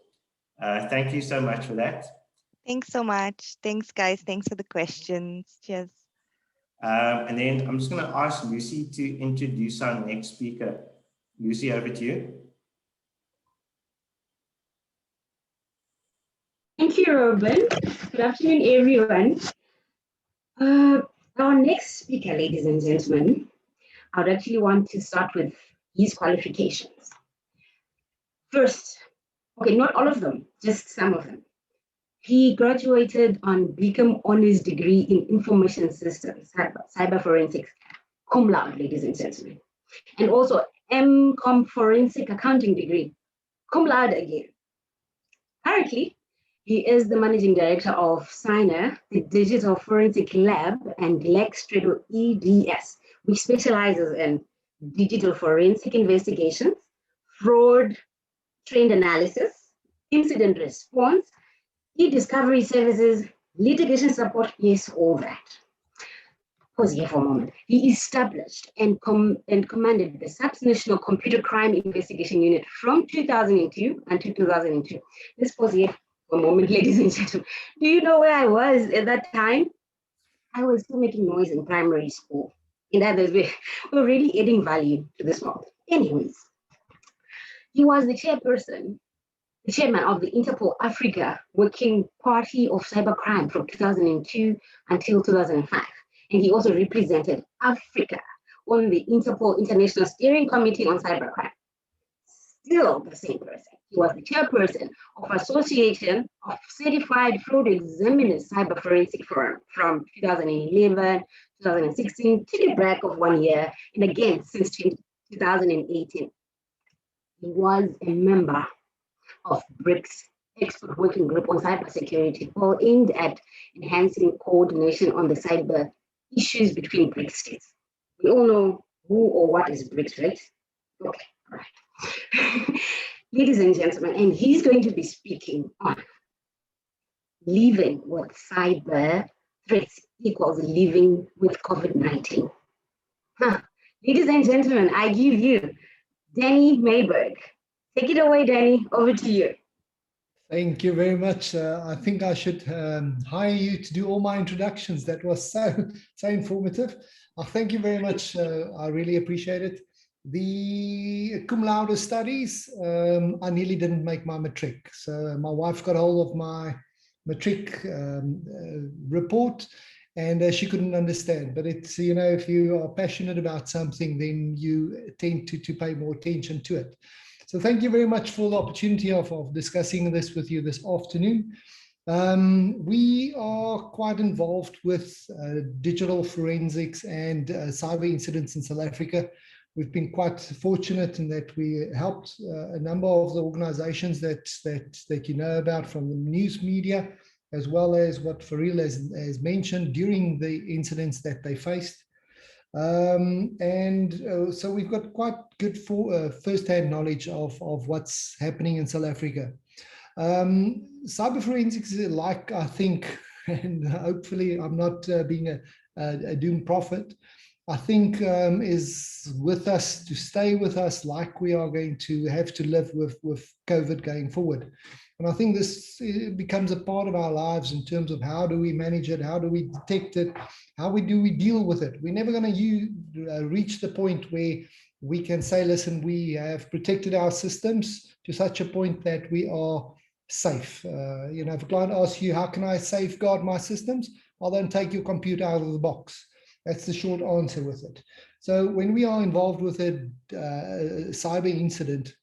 Thank you so much for that. Thanks so much. Thanks, guys. Thanks for the questions. Cheers. And then I'm just going to ask Lucy to introduce our next speaker. Lucy, over to you. Thank you, Robin. Good afternoon, everyone. Our next speaker, ladies and gentlemen, I would actually want to start with his qualifications. First, okay, not all of them, just some of them. He graduated on BCom Honors Degree in Information Systems, Cyber Forensics, cum laude, ladies and gentlemen. And also MCom Forensic Accounting Degree, cum laude again. Currently, he is the Managing Director of Cyanre, the Digital Forensic Lab, and Lextredo EDS, which specializes in digital forensic investigations, fraud, trend analysis, incident response, e-discovery services, litigation support, yes, all that. Pause here for a moment. He established and commanded the Subnational Computer Crime Investigation Unit from 2002 until 2002. Let's pause here for a moment, ladies and gentlemen. Do you know where I was at that time? I was still making noise in primary school. In others, we were really adding value to this world. Anyways, he was the chairman of the Interpol Africa Working Party of Cybercrime from 2002 until 2005. And he also represented Africa on the Interpol International Steering Committee on Cybercrime. Still the same person. He was the chairperson of Association of Certified Fraud Examiners Cyber Forensic Forum from 2011, 2016, to the break of 1 year, and again since 2018. He was a member of BRICS Expert Working Group on Cybersecurity, all aimed at enhancing coordination on the cyber issues between BRICS states. We all know who or what is BRICS, right? Okay, all right. Ladies and gentlemen, and he's going to be speaking on living with cyber threats equals living with COVID-19. Ladies and gentlemen, I give you Danny Myburgh. Take it away, Danny. Over to you. Thank you very much. I think I should hire you to do all my introductions. That was so informative. Thank you very much. I really appreciate it. The cum laude studies, I nearly didn't make my matric. So my wife got hold of my matric report, and she couldn't understand. But it's, you know, if you are passionate about something, then you tend to pay more attention to it. So thank you very much for the opportunity of discussing this with you this afternoon. We are quite involved with digital forensics and cyber incidents in South Africa. We've been quite fortunate in that we helped a number of the organizations that you know about from the news media, as well as what Fariel has mentioned during the incidents that they faced. So we've got quite good first-hand knowledge of what's happening in South Africa. Cyber forensics, like, I think, and hopefully I'm not being a doom prophet, I think is with us to stay with us, like we are going to have to live with COVID going forward. And I think this becomes a part of our lives in terms of how do we manage it, how do we detect it, how do we deal with it. We're never going to reach the point where we can say, listen, we have protected our systems to such a point that we are safe. You know, if a client asks you, how can I safeguard my systems? Well, then take your computer out of the box. That's the short answer with it. So when we are involved with a cyber incident,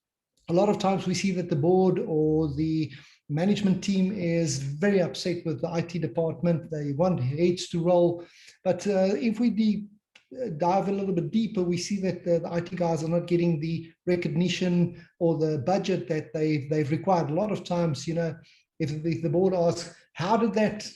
a lot of times we see that the board or the management team is very upset with the IT department. They want heads to roll. But if we dive a little bit deeper, we see that the IT guys are not getting the recognition or the budget that they've required. A lot of times, you know, if the board asks, how did that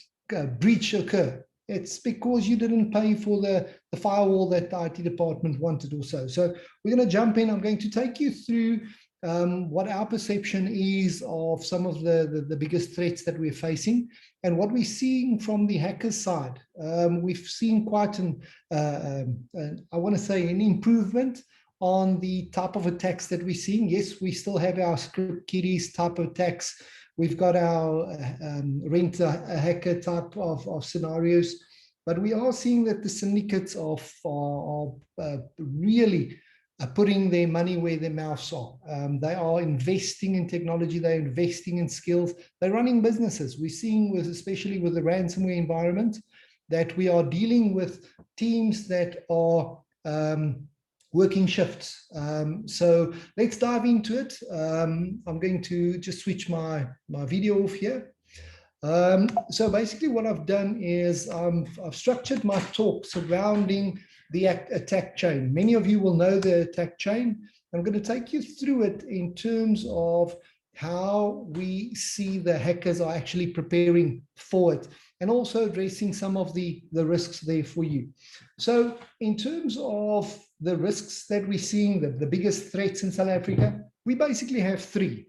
breach occur? It's because you didn't pay for the firewall that the IT department wanted or so. So we're going to jump in. I'm going to take you through what our perception is of some of the biggest threats that we're facing and what we're seeing from the hackers side. We've seen quite I want to say an improvement on the type of attacks that we're seeing. Yes, we still have our script kiddies type of attacks. We've got our rent a hacker type of scenarios, but we are seeing that the syndicates are really putting their money where their mouths are. They are investing in technology, they're investing in skills, they're running businesses. We're seeing, especially with the ransomware environment, that we are dealing with teams that are working shifts. So let's dive into it. I'm going to just switch my video off here. So basically what I've done is I've structured my talk surrounding the attack chain. Many of you will know the attack chain. I'm going to take you through it in terms of how we see the hackers are actually preparing for it, and also addressing some of the risks there for you. So in terms of the risks that we're seeing, the biggest threats in South Africa, we basically have three.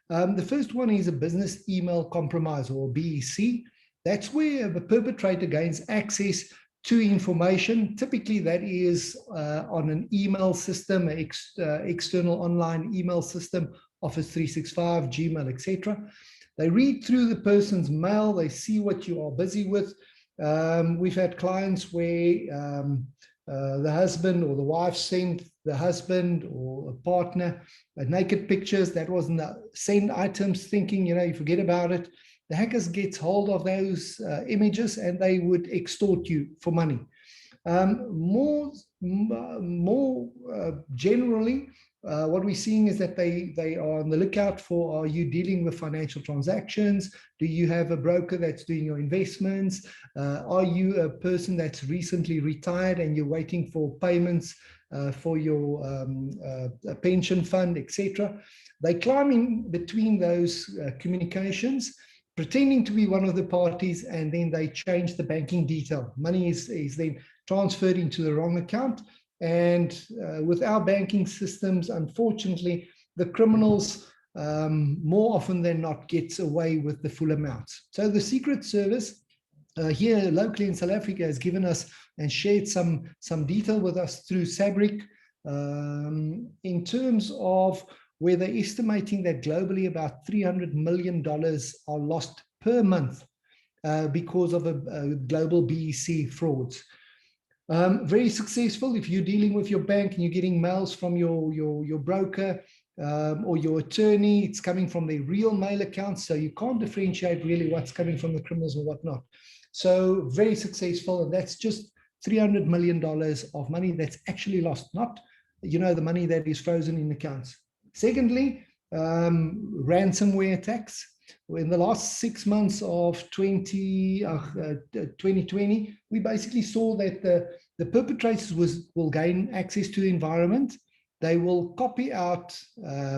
The first one is a business email compromise, or BEC. That's where the perpetrator gains access to information. Typically that is on an email system, external online email system, Office 365, Gmail, etc. They read through the person's mail, they see what you are busy with. We've had clients where the husband or the wife sent the husband or a partner naked pictures. That wasn't send items, thinking, you know, you forget about it. The hackers get hold of those images and they would extort you for money. More generally, what we're seeing is that they are on the lookout for, are you dealing with financial transactions? Do you have a broker that's doing your investments? Are you a person that's recently retired and you're waiting for payments for your pension fund, etc.? They climb in between those communications, pretending to be one of the parties, and then they change the banking detail. Money is then transferred into the wrong account. And with our banking systems, unfortunately, the criminals more often than not gets away with the full amount. So the Secret Service here locally in South Africa has given us and shared some detail with us through Sabric in terms of where they're estimating that globally about $300 million are lost per month because of a global BEC frauds. Very successful if you're dealing with your bank and you're getting mails from your broker or your attorney. It's coming from their real mail accounts, so you can't differentiate really what's coming from the criminals and whatnot. So very successful, and that's just $300 million of money that's actually lost, not the money that is frozen in accounts. Secondly, ransomware attacks. In the last 6 months of 2020, we basically saw that the perpetrators will gain access to the environment. They will copy out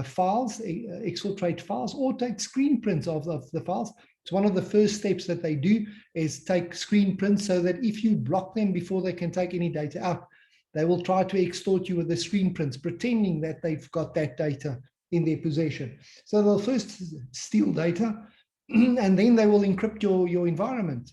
files, exfiltrate files, or take screen prints of the files. It's one of the first steps that they do is take screen prints, so that if you block them before they can take any data out, they will try to extort you with the screen prints, pretending that they've got that data in their possession. So they'll first steal data, and then they will encrypt your environment.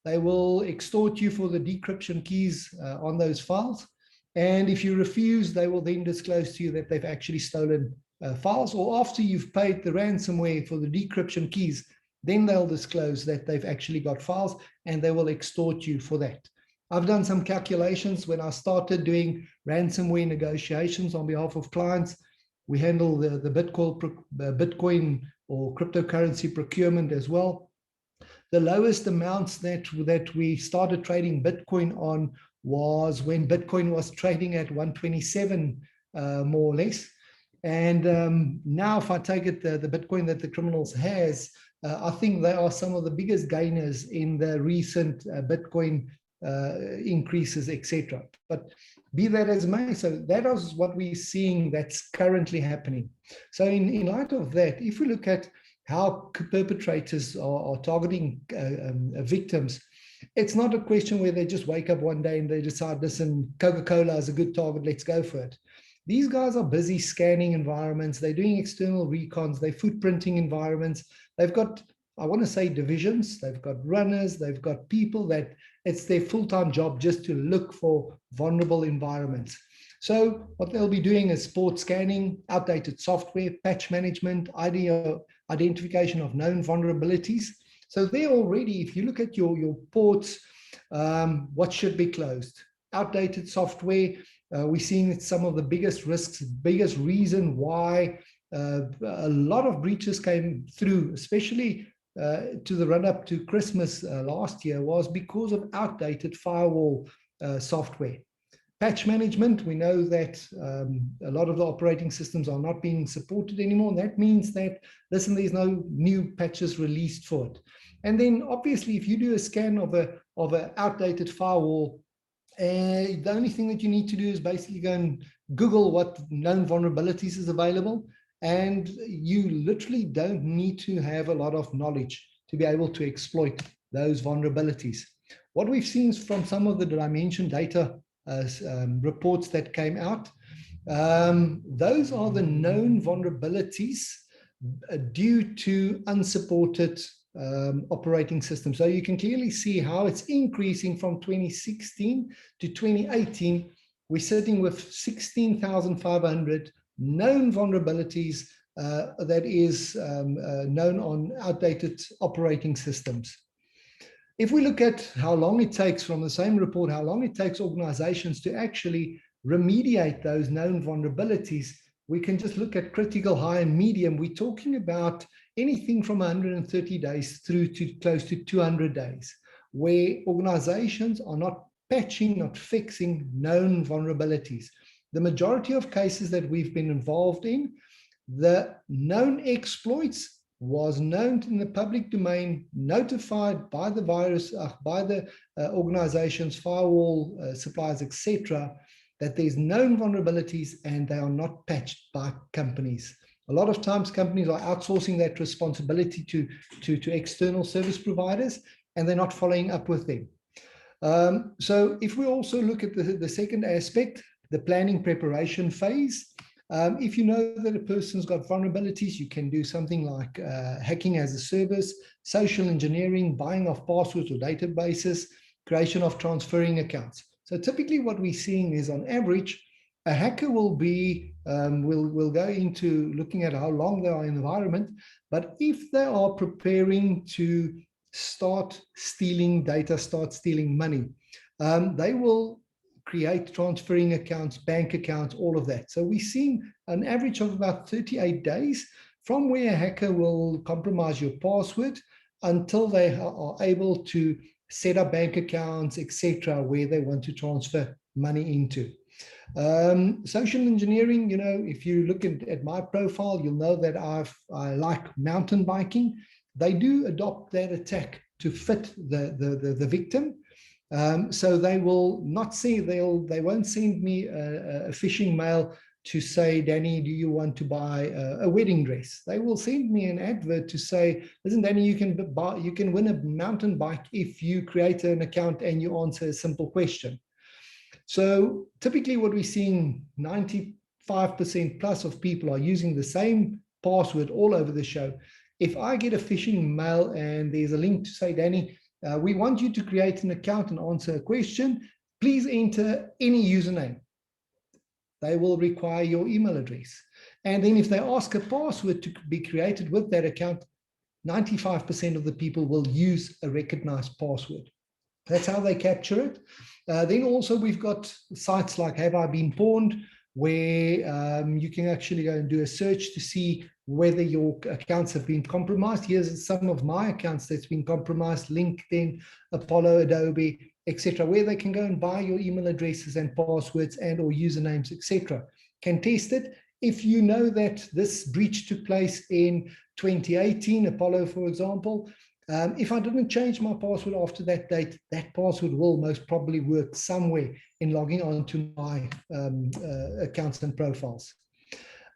They will extort you for the decryption keys on those files. And if you refuse, they will then disclose to you that they've actually stolen files, or after you've paid the ransomware for the decryption keys, then they'll disclose that they've actually got files, and they will extort you for that. I've done some calculations when I started doing ransomware negotiations on behalf of clients. We handle the Bitcoin or cryptocurrency procurement as well. The lowest amounts that we started trading Bitcoin on was when Bitcoin was trading at 127, more or less. And now if I take it, the Bitcoin that the criminals has, I think they are some of the biggest gainers in the recent Bitcoin increases, etc. But be that as may, so that is what we're seeing that's currently happening. So in light of that, if we look at how perpetrators are targeting victims, it's not a question where they just wake up one day and they decide, listen, Coca-Cola is a good target, let's go for it. These guys are busy scanning environments, they're doing external recons, they're footprinting environments. They've got, I want to say, divisions, they've got runners, they've got people that it's their full-time job just to look for vulnerable environments. So what they'll be doing is port scanning, outdated software, patch management, identification of known vulnerabilities. So there already, if you look at your ports, what should be closed? Outdated software. We're seeing that some of the biggest risks, biggest reason why a lot of breaches came through, especially to the run-up to Christmas last year, was because of outdated firewall software. Patch management, we know that a lot of the operating systems are not being supported anymore. And that means that, listen, there's no new patches released for it. And then obviously, if you do a scan of an outdated firewall, the only thing that you need to do is basically go and Google what known vulnerabilities is available. And you literally don't need to have a lot of knowledge to be able to exploit those vulnerabilities. What we've seen from some of the dimension data reports that came out, those are the known vulnerabilities due to unsupported operating systems. So you can clearly see how it's increasing from 2016 to 2018. We're sitting with 16,500 known vulnerabilities that is known on outdated operating systems. If we look at how long it takes, from the same report, how long it takes organizations to actually remediate those known vulnerabilities, we can just look at critical, high, and medium. We're talking about anything from 130 days through to close to 200 days, where organizations are not patching, not fixing known vulnerabilities. The majority of cases that we've been involved in, the known exploits was known in the public domain, notified by the virus, by the organizations, firewall suppliers, etc., that there's known vulnerabilities and they are not patched by companies. A lot of times companies are outsourcing that responsibility to external service providers, and they're not following up with them. So if we also look at the second aspect, the planning preparation phase, if you know that a person's got vulnerabilities, you can do something like hacking as a service, social engineering, buying of passwords or databases, creation of transferring accounts. So typically what we're seeing is, on average, a hacker will be We'll go into looking at how long they are in the environment. But if they are preparing to start stealing data, start stealing money, they will create transferring accounts, bank accounts, all of that. So we've seen an average of about 38 days from where a hacker will compromise your password until they are able to set up bank accounts, etc., where they want to transfer money into. Social engineering, you know, if you look at my profile, you'll know that I like mountain biking. They do adopt that attack to fit the victim. So they will not say, they won't send me a phishing mail to say, Danny, do you want to buy a wedding dress? They will send me an advert to say, listen, Danny, you can win a mountain bike if you create an account and you answer a simple question. So typically what we're seeing, 95% plus of people are using the same password all over the show. If I get a phishing mail and there's a link to say, Danny, we want you to create an account and answer a question, please enter any username. They will require your email address. And then if they ask a password to be created with that account, 95% of the people will use a recognized password. That's how they capture it. Then also we've got sites like Have I Been Pawned, where you can actually go and do a search to see whether your accounts have been compromised. Here's some of my accounts that's been compromised: LinkedIn, Apollo, Adobe, etc., where they can go and buy your email addresses and passwords and or usernames, etc. Can test it. If you know that this breach took place in 2018, Apollo, for example, if I didn't change my password after that date, that password will most probably work somewhere in logging onto my accounts and profiles.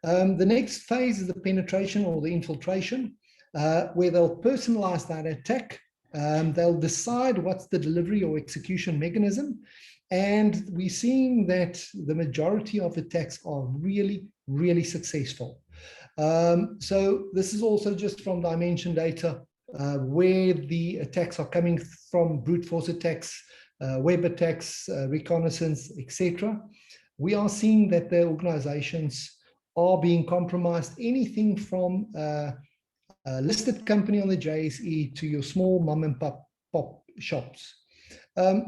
The next phase is the penetration or the infiltration, where they'll personalize that attack. They'll decide what's the delivery or execution mechanism. And we're seeing that the majority of attacks are really, really successful. So this is also just from Dimension data, where the attacks are coming from: brute force attacks, web attacks, reconnaissance, etc. We are seeing that the organizations are being compromised, anything from a listed company on the JSE to your small mom and pop shops.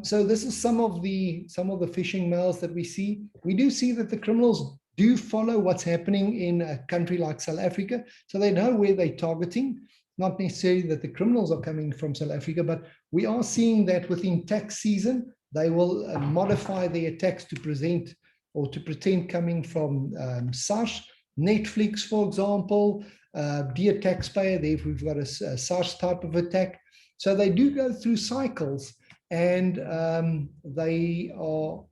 So this is some of the phishing mails that we see. We do see that the criminals do follow what's happening in a country like South Africa, so they know where they're targeting. Not necessarily that the criminals are coming from South Africa, but we are seeing that within tax season, they will modify their attacks to present or to pretend coming from SARS. Netflix, for example, Dear Taxpayer, there we've got a SARS type of attack. So they do go through cycles, and they are,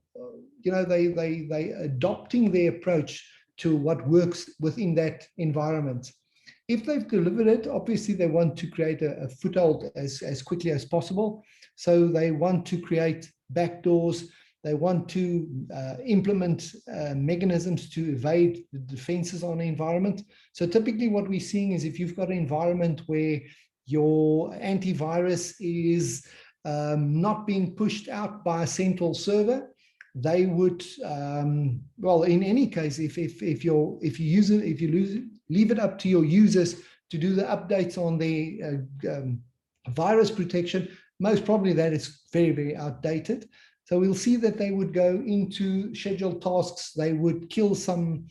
you know, they adopting their approach to what works within that environment. If they've delivered it, obviously they want to create a foothold as quickly as possible. So they want to create backdoors. They want to implement mechanisms to evade the defenses on the environment. So typically what we're seeing is, if you've got an environment where your antivirus is not being pushed out by a central server, they would, well, in any case, if you leave it up to your users to do the updates on their virus protection, most probably that is very, very outdated. So we'll see that they would go into scheduled tasks. They would kill some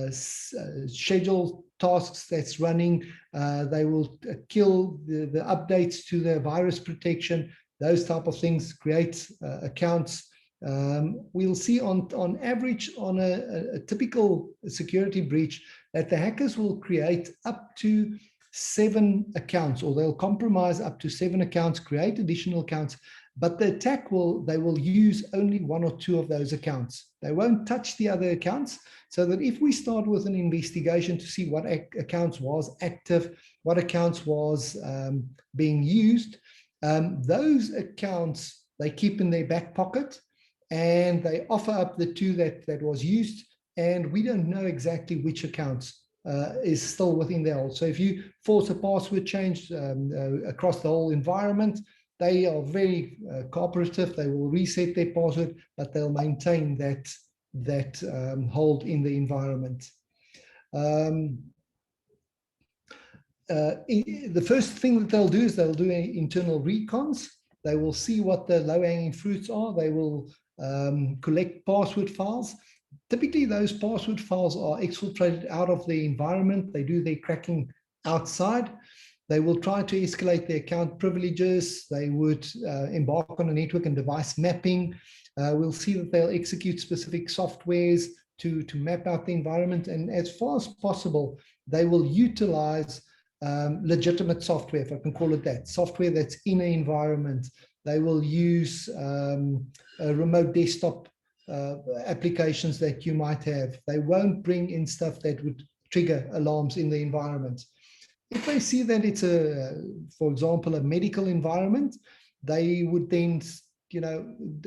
scheduled tasks that's running. They will kill the updates to the virus protection, those type of things, create accounts. We'll see on average, on a typical security breach, that the hackers will create up to 7 accounts, or they'll compromise up to 7 accounts, create additional accounts, but the attack they will use only 1 or 2 of those accounts. They won't touch the other accounts, so that if we start with an investigation to see what accounts was active, what accounts was being used, those accounts they keep in their back pocket, and they offer up the 2 that was used, and we don't know exactly which accounts is still within their hold. So if you force a password change across the whole environment, they are very cooperative. They will reset their password, but they'll maintain that that hold in the environment. The first thing that they'll do is they'll do internal recons. They will see what the low-hanging fruits are. They will collect password files. Typically, those password files are exfiltrated out of the environment. They do their cracking outside. They will try to escalate their account privileges. They would embark on a network and device mapping. We'll see that they'll execute specific softwares to map out the environment. And as far as possible, they will utilize legitimate software, if I can call it that, software that's in an environment. They will use remote desktop applications that you might have. They won't bring in stuff that would trigger alarms in the environment. If they see that it's for example, a medical environment, they would then,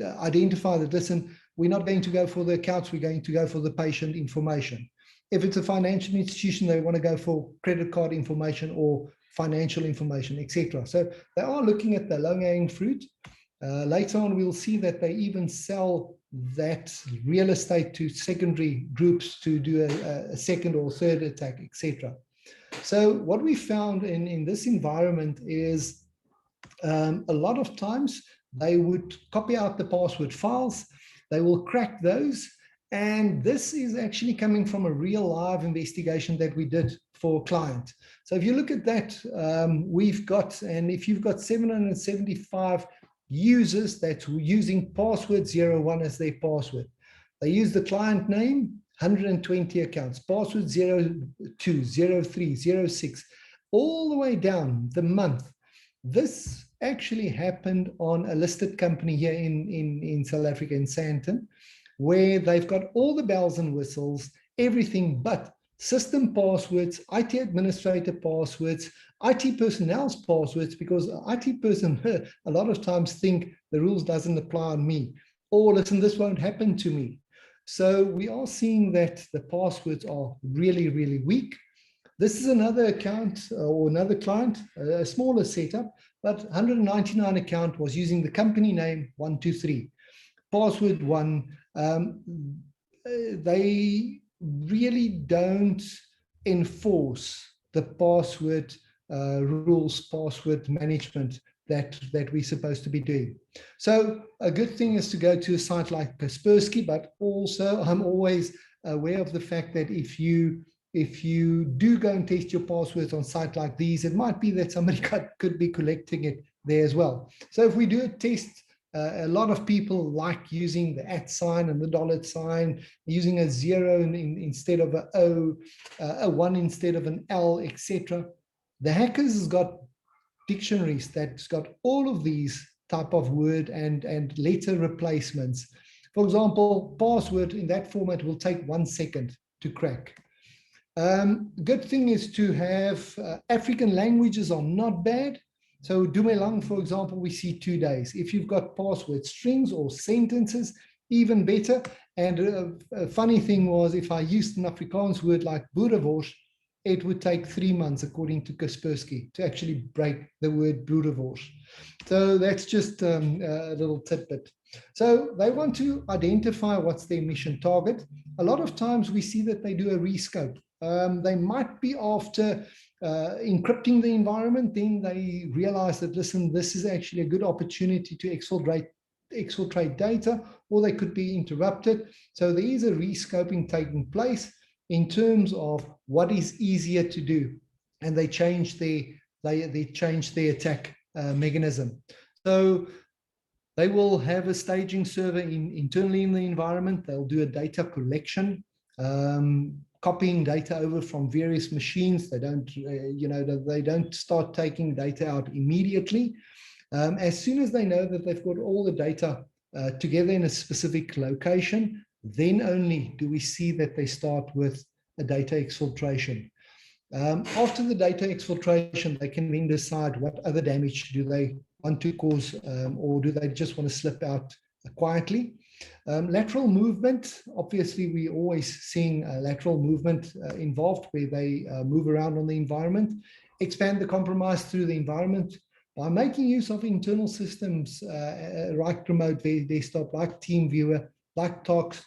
identify that, listen, we're not going to go for the accounts, we're going to go for the patient information. If it's a financial institution, they want to go for credit card information or financial information, etc. So they are looking at the low-hanging fruit. Later on, we'll see that they even sell that real estate to secondary groups to do a second or third attack, etc. So what we found in this environment is a lot of times they would copy out the password files, they will crack those, and this is actually coming from a real live investigation that we did for a client. So if you look at that, we've got, and if you've got 775 users that's using password 01 as their password, they use the client name, 120 accounts, password 02, 03, 06, all the way down the month. This actually happened on a listed company here in South Africa, in Sandton, where they've got all the bells and whistles, everything but system passwords, IT administrator passwords, IT personnel's passwords, because IT person a lot of times think the rules doesn't apply on me, or listen, this won't happen to me. So we are seeing that the passwords are really, really weak. This is another account or another client, a smaller setup, but 199 account was using the company name 123, password 1. They really don't enforce the password rules, password management that we're supposed to be doing. So a good thing is to go to a site like Kaspersky, but also I'm always aware of the fact that if you do go and test your passwords on sites like these, it might be that somebody could be collecting it there as well. So if we do a test, a lot of people like using the @ sign and the $sign, using a 0 instead of a O, a 1 instead of an L, etc. The hackers has got dictionaries that's got all of these type of word and letter replacements. For example, password in that format will take 1 second to crack. Good thing is to have African languages are not bad. So Dumelang, for example, we see 2 days. If you've got password strings or sentences, even better. And a funny thing was, if I used an Afrikaans word like boerewors, it would take 3 months, according to Kaspersky, to actually break the word boerewors. So that's just a little tidbit. So they want to identify what's their mission target. A lot of times we see that they do a rescope. They might be after encrypting the environment, then they realize that, listen, this is actually a good opportunity to exfiltrate data, or they could be interrupted. So there is a rescoping taking place in terms of what is easier to do, and they change their attack mechanism. So they will have a staging server internally in the environment. They'll do a data collection, copying data over from various machines. They don't, they don't start taking data out immediately. As soon as they know that they've got all the data together in a specific location, then only do we see that they start with a data exfiltration. After the data exfiltration, they can then decide what other damage do they want to cause, or do they just want to slip out quietly. Lateral movement, obviously we're always seeing lateral movement involved, where they move around on the environment, expand the compromise through the environment by making use of internal systems, like remote desktop, like TeamViewer, like task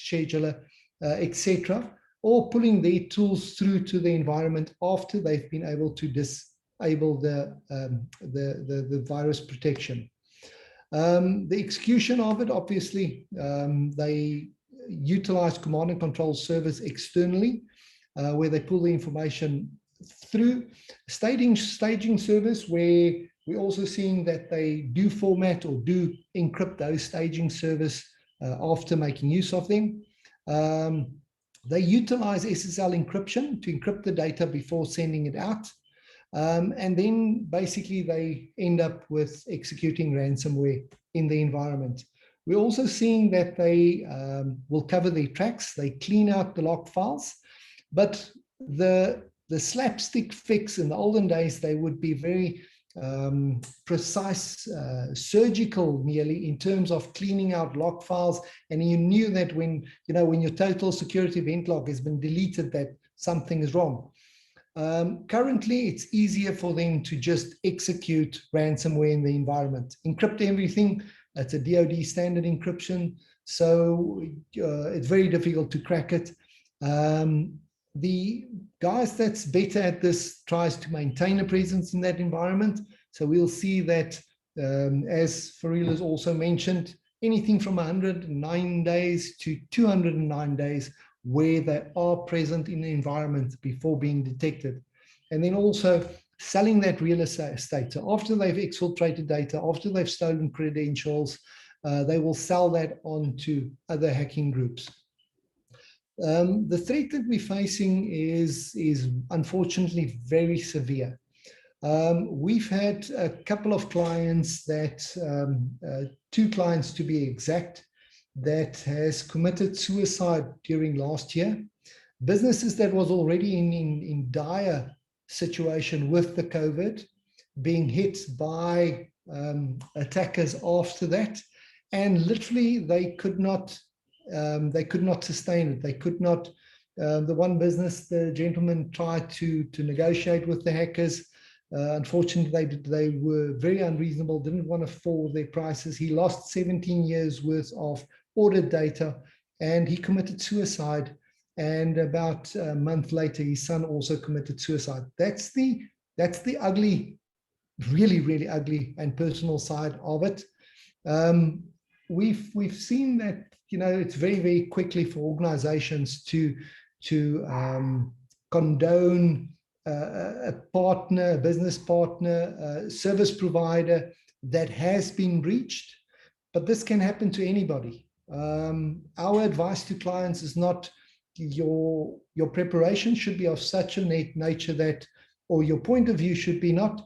scheduler, etc., or pulling their tools through to the environment after they've been able to disable the virus protection. The execution of it, obviously, they utilize command and control service externally, where they pull the information through. Staging service, where we're also seeing that they do format or do encrypt those staging service after making use of them. They utilize SSL encryption to encrypt the data before sending it out. And then basically they end up with executing ransomware in the environment. We're also seeing that they will cover their tracks, they clean out the log files, but the slapstick fix in the olden days, they would be very precise, surgical merely in terms of cleaning out log files. And you knew that when your total security event log has been deleted, that something is wrong. Currently, it's easier for them to just execute ransomware in the environment, encrypt everything. It's a DoD standard encryption, so it's very difficult to crack it. The guys that's better at this tries to maintain a presence in that environment. So we'll see that, as Fariel has also mentioned, anything from 109 days to 209 days where they are present in the environment before being detected. And then also selling that real estate. So after they've exfiltrated data, after they've stolen credentials, they will sell that on to other hacking groups. The threat that we're facing is unfortunately very severe. We've had a couple of clients that, 2 clients to be exact, that has committed suicide during last year. Businesses that was already in dire situation with the COVID, being hit by attackers after that, and literally they could not sustain it. They could not. The one business, the gentleman tried to negotiate with the hackers. Unfortunately, they were very unreasonable, didn't want to fall their prices. He lost 17 years worth of audit data, and he committed suicide. And about a month later, his son also committed suicide. That's the ugly, really, really ugly and personal side of it. We've seen that, it's very, very quickly for organizations to condone a partner, a business partner, a service provider that has been breached, but this can happen to anybody. Our advice to clients is not your preparation should be of such a nature that, or your point of view should be not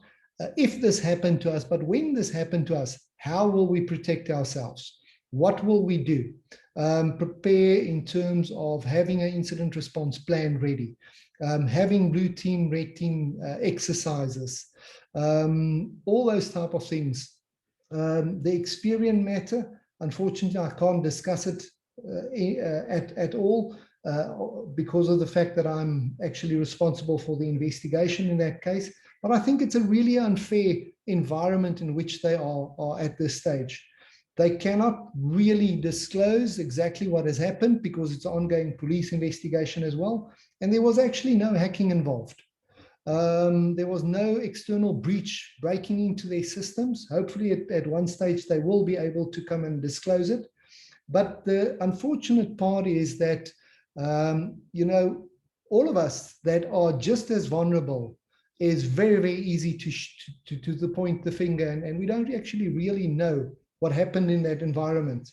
if this happened to us, but when this happened to us, how will we protect ourselves? What will we do? Prepare in terms of having an incident response plan ready, having routine, red team exercises, all those type of things. The Experian matter, unfortunately, I can't discuss it at all because of the fact that I'm actually responsible for the investigation in that case. But I think it's a really unfair environment in which they are at this stage. They cannot really disclose exactly what has happened because it's an ongoing police investigation as well. And there was actually no hacking involved. There was no external breach breaking into their systems. Hopefully at one stage they will be able to come and disclose it. But the unfortunate part is that, all of us that are just as vulnerable is very, very easy to point the finger, and we don't actually really know what happened in that environment.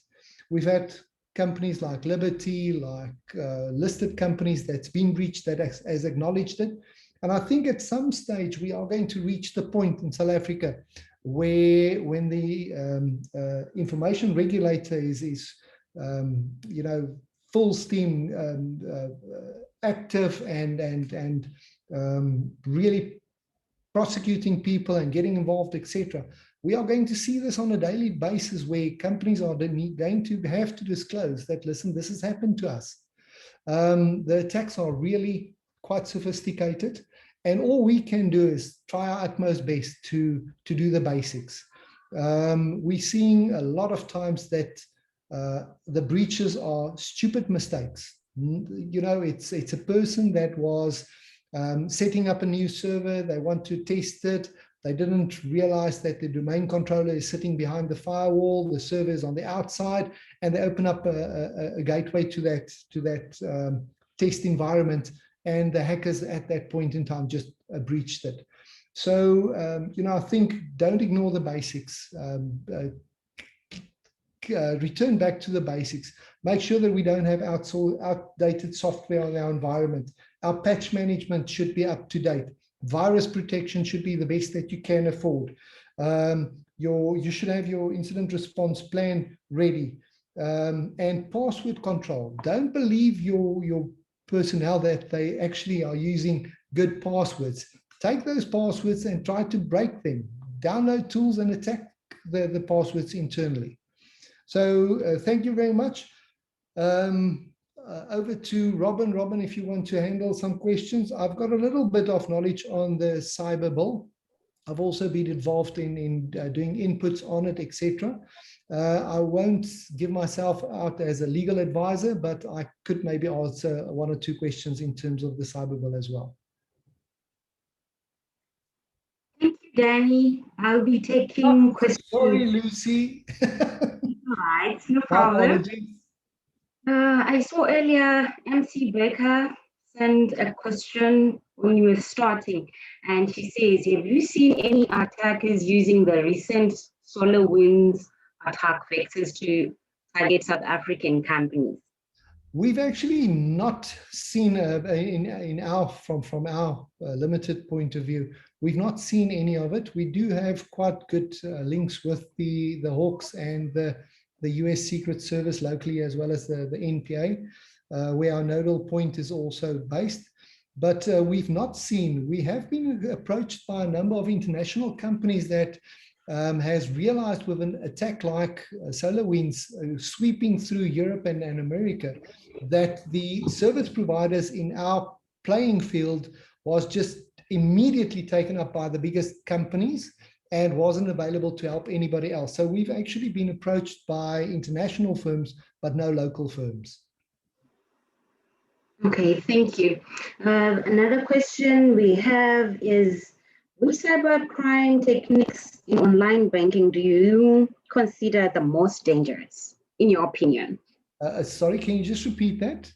We've had companies like Liberty, like listed companies that's been breached that has acknowledged it. And I think at some stage we are going to reach the point in South Africa where when the information regulator is full steam active and really prosecuting people and getting involved, etc. We are going to see this on a daily basis where companies are going to have to disclose that, listen, this has happened to us. The attacks are really quite sophisticated, and all we can do is try our utmost best to do the basics. We're seeing a lot of times that The breaches are stupid mistakes. You know, it's a person that was setting up a new server. They want to test it. They didn't realize that the domain controller is sitting behind the firewall. The server is on the outside, and they open up a gateway to that test environment. And the hackers at that point in time just breached it. So, you know, I think don't ignore the basics. Return back to the basics. Make sure that we don't have outdated software on our environment. Our patch management should be up to date. Virus protection should be the best that you can afford. You should have your incident response plan ready. And password control. Don't believe your personnel that they actually are using good passwords. Take those passwords and try to break them. Download tools and attack the passwords internally. So thank you very much. Over to Robin. Robin, if you want to handle some questions. I've got a little bit of knowledge on the cyber bill. I've also been involved in doing inputs on it, etc. I won't give myself out as a legal advisor, but I could maybe answer one or two questions in terms of the cyber bill as well. Thank you, Danny. I'll be taking questions. Sorry, Lucy. All right, no problem. I saw earlier MC Baker send a question when you were starting, and she says, have you seen any attackers using the recent SolarWinds attack vectors to target South African companies? We've actually not seen from our limited point of view, we've not seen any of it. We do have quite good links with the Hawks and the US Secret Service locally, as well as the NPA, where our nodal point is also based. But we've not seen, we have been approached by a number of international companies that has realized with an attack like SolarWinds sweeping through Europe and America, that the service providers in our playing field was just immediately taken up by the biggest companies and wasn't available to help anybody else. So we've actually been approached by international firms, but no local firms. Okay, thank you. Another question we have is, which cybercrime techniques in online banking do you consider the most dangerous, in your opinion? Sorry, can you just repeat that?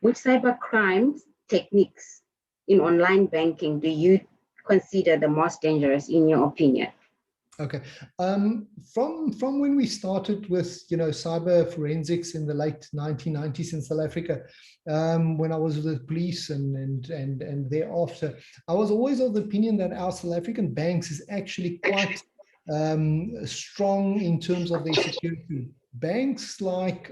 Which cybercrime techniques in online banking do you consider the most dangerous, in your opinion? Okay. From when we started with cyber forensics in the late 1990s in South Africa, when I was with the police and thereafter, I was always of the opinion that our South African banks is actually quite strong in terms of their security. Banks like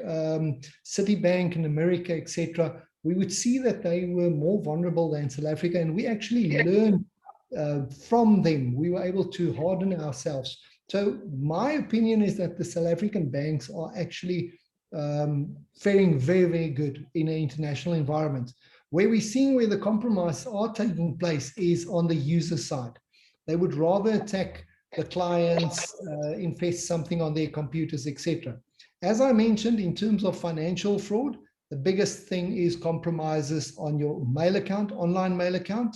Citibank in America, etc., we would see that they were more vulnerable than South Africa, and we actually learned from them. We were able to harden ourselves. So my opinion is that the South African banks are actually faring very, very good in an international environment. Where we're seeing where the compromise are taking place is on the user side. They would rather attack the clients, infest something on their computers, etc. As I mentioned, in terms of financial fraud, the biggest thing is compromises on your mail account, online mail account.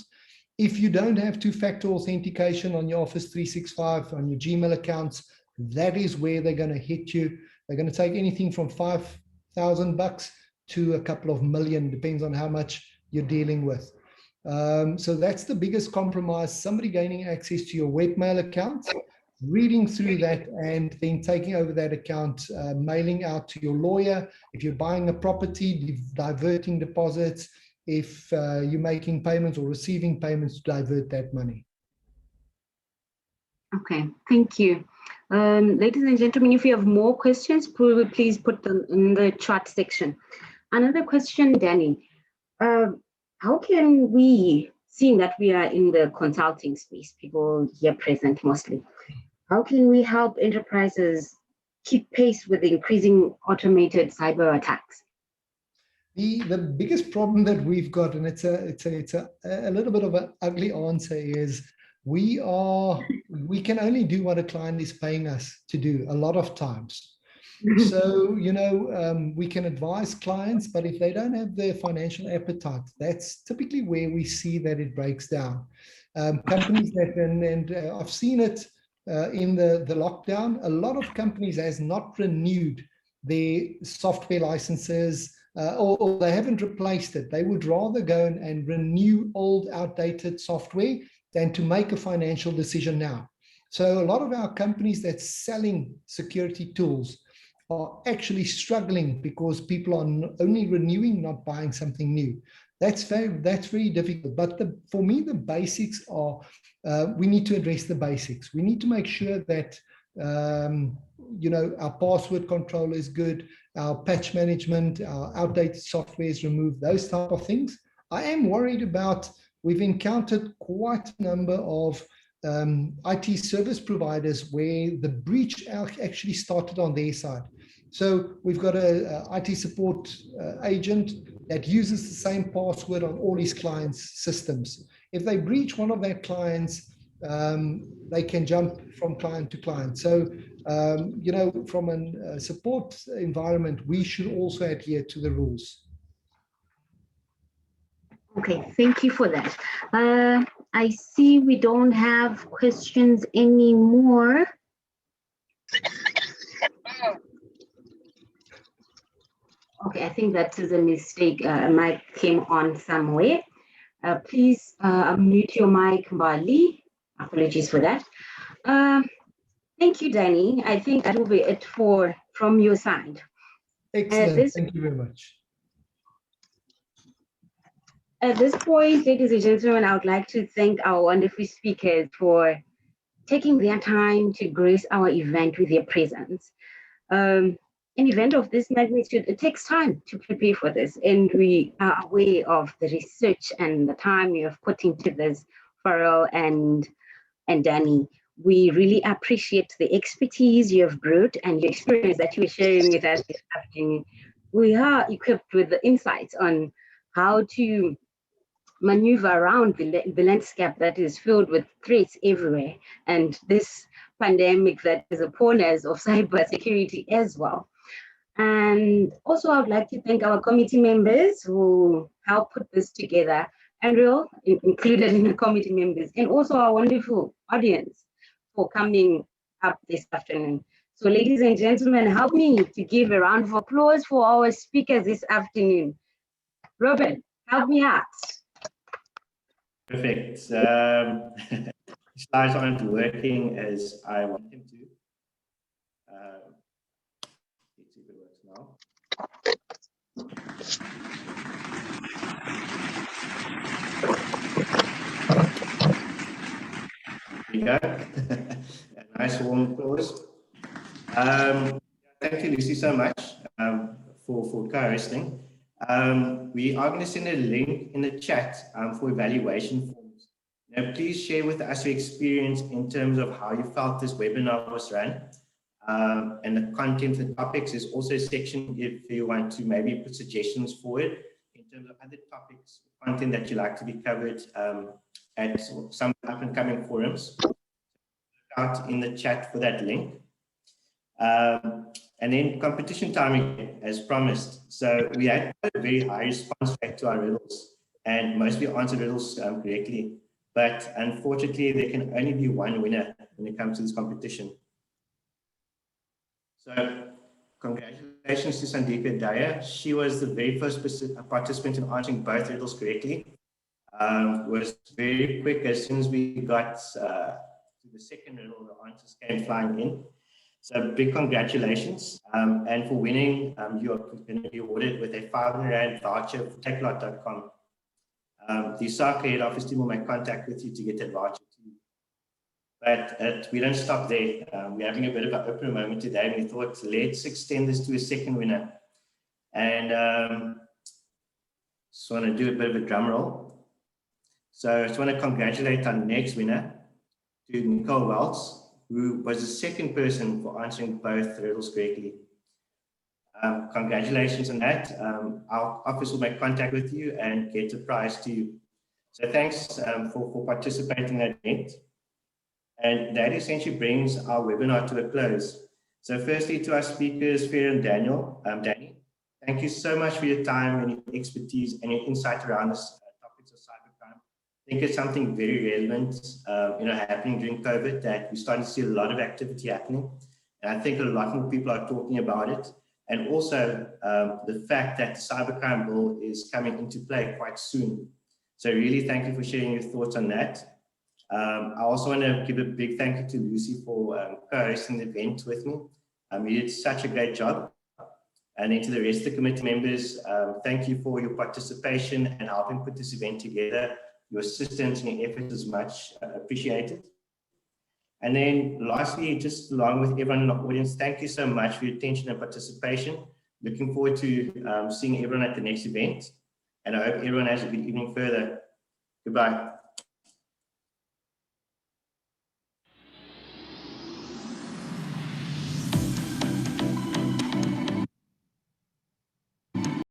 If you don't have two-factor authentication on your Office 365, on your Gmail accounts, that is where they're going to hit you. They're going to take anything from $5,000 to a couple of million, depends on how much you're dealing with. So that's the biggest compromise, somebody gaining access to your webmail account, reading through that, and then taking over that account, mailing out to your lawyer. If you're buying a property, diverting deposits. If you're making payments or receiving payments, to divert that money. Okay, thank you. Ladies and gentlemen, if you have more questions, please put them in the chat section. Another question, Danny. How can we, seeing that we are in the consulting space, people here present mostly, how can we help enterprises keep pace with the increasing automated cyber attacks? The biggest problem that we've got, and it's a little bit of an ugly answer, is we can only do what a client is paying us to do a lot of times. So, you know, we can advise clients, but if they don't have the financial appetite, that's typically where we see that it breaks down. Companies that, and I've seen it in the lockdown, a lot of companies has not renewed their software licenses or they haven't replaced it. They would rather go and renew old, outdated software than to make a financial decision now. So a lot of our companies that's selling security tools are actually struggling because people are only renewing, not buying something new. That's very difficult. But for me, the basics are, we need to address the basics. We need to make sure that, you know, our password control is good, our patch management, our outdated software is removed, those type of things. I am worried about, we've encountered quite a number of IT service providers where the breach actually started on their side. So we've got a IT support agent that uses the same password on all his clients' systems. If they breach one of their clients, they can jump from client to client. So, you know, from a support environment, we should also adhere to the rules. Okay, thank you for that. I see we don't have questions anymore. Okay, I think that is a mistake. Mic came on somewhere. Please unmute your mic, Bali. Apologies for that. Thank you, Danny. I think that will be it from your side. Excellent. Thank you very much. At this point, ladies and gentlemen, I would like to thank our wonderful speakers for taking their time to grace our event with their presence. An event of this magnitude, it takes time to prepare for this, and we are aware of the research and the time you have put into this, Fariel and Danny. We really appreciate the expertise you have brought and your experience that you are sharing with us this afternoon. We are equipped with the insights on how to maneuver around the landscape that is filled with threats everywhere, and this pandemic that is upon us of cybersecurity as well. And also, I would like to thank our committee members who helped put this together, Ariel included in the committee members, and also our wonderful audience for coming up this afternoon. So, ladies and gentlemen, help me to give a round of applause for our speakers this afternoon. Robin, help me out. Perfect. Slides aren't working as I want them to. Let's see if it works now. There you go. A nice warm applause. Thank you, Lucy, so much for co-hosting. We are going to send a link in the chat for evaluation forms. Now, please share with us your experience in terms of how you felt this webinar was run. And the content and topics is also a section if you want to maybe put suggestions forward in terms of other topics, content that you like to be covered at some up and coming forums. Look out in the chat for that link. And then competition timing as promised. So we had a very high response rate to our riddles, and mostly answered riddles correctly. But unfortunately, there can only be one winner when it comes to this competition. So congratulations to Sandika Daya. She was the very first participant in answering both riddles correctly. Was very quick. As soon as we got to the second riddle, the answers came flying in. So big congratulations. And for winning, you are going to be awarded with a R500 voucher for takelot.com. The ISACA head office team will make contact with you to get that voucher too. But we don't stop there. We're having a bit of an open moment today, and we thought, let's extend this to a second winner. And just want to do a bit of a drum roll. So I just want to congratulate our next winner, to Nicole Wells, who was the second person for answering both riddles correctly. Congratulations on that. Our office will make contact with you and get the prize to you. So thanks for participating in that event. And that essentially brings our webinar to a close. So firstly, to our speakers, Fariel and Danny, thank you so much for your time and your expertise and your insight around this topics of cybercrime. I think it's something very relevant, happening during COVID, that we're starting to see a lot of activity happening. And I think a lot more people are talking about it. And also the fact that the cybercrime bill is coming into play quite soon. So really thank you for sharing your thoughts on that. I also want to give a big thank you to Lucy for co-hosting the event with me. You did such a great job. And then to the rest of the committee members, thank you for your participation and helping put this event together. Your assistance and your efforts is much appreciated. And then lastly, just along with everyone in the audience, thank you so much for your attention and participation. Looking forward to seeing everyone at the next event. And I hope everyone has a good evening further. Goodbye.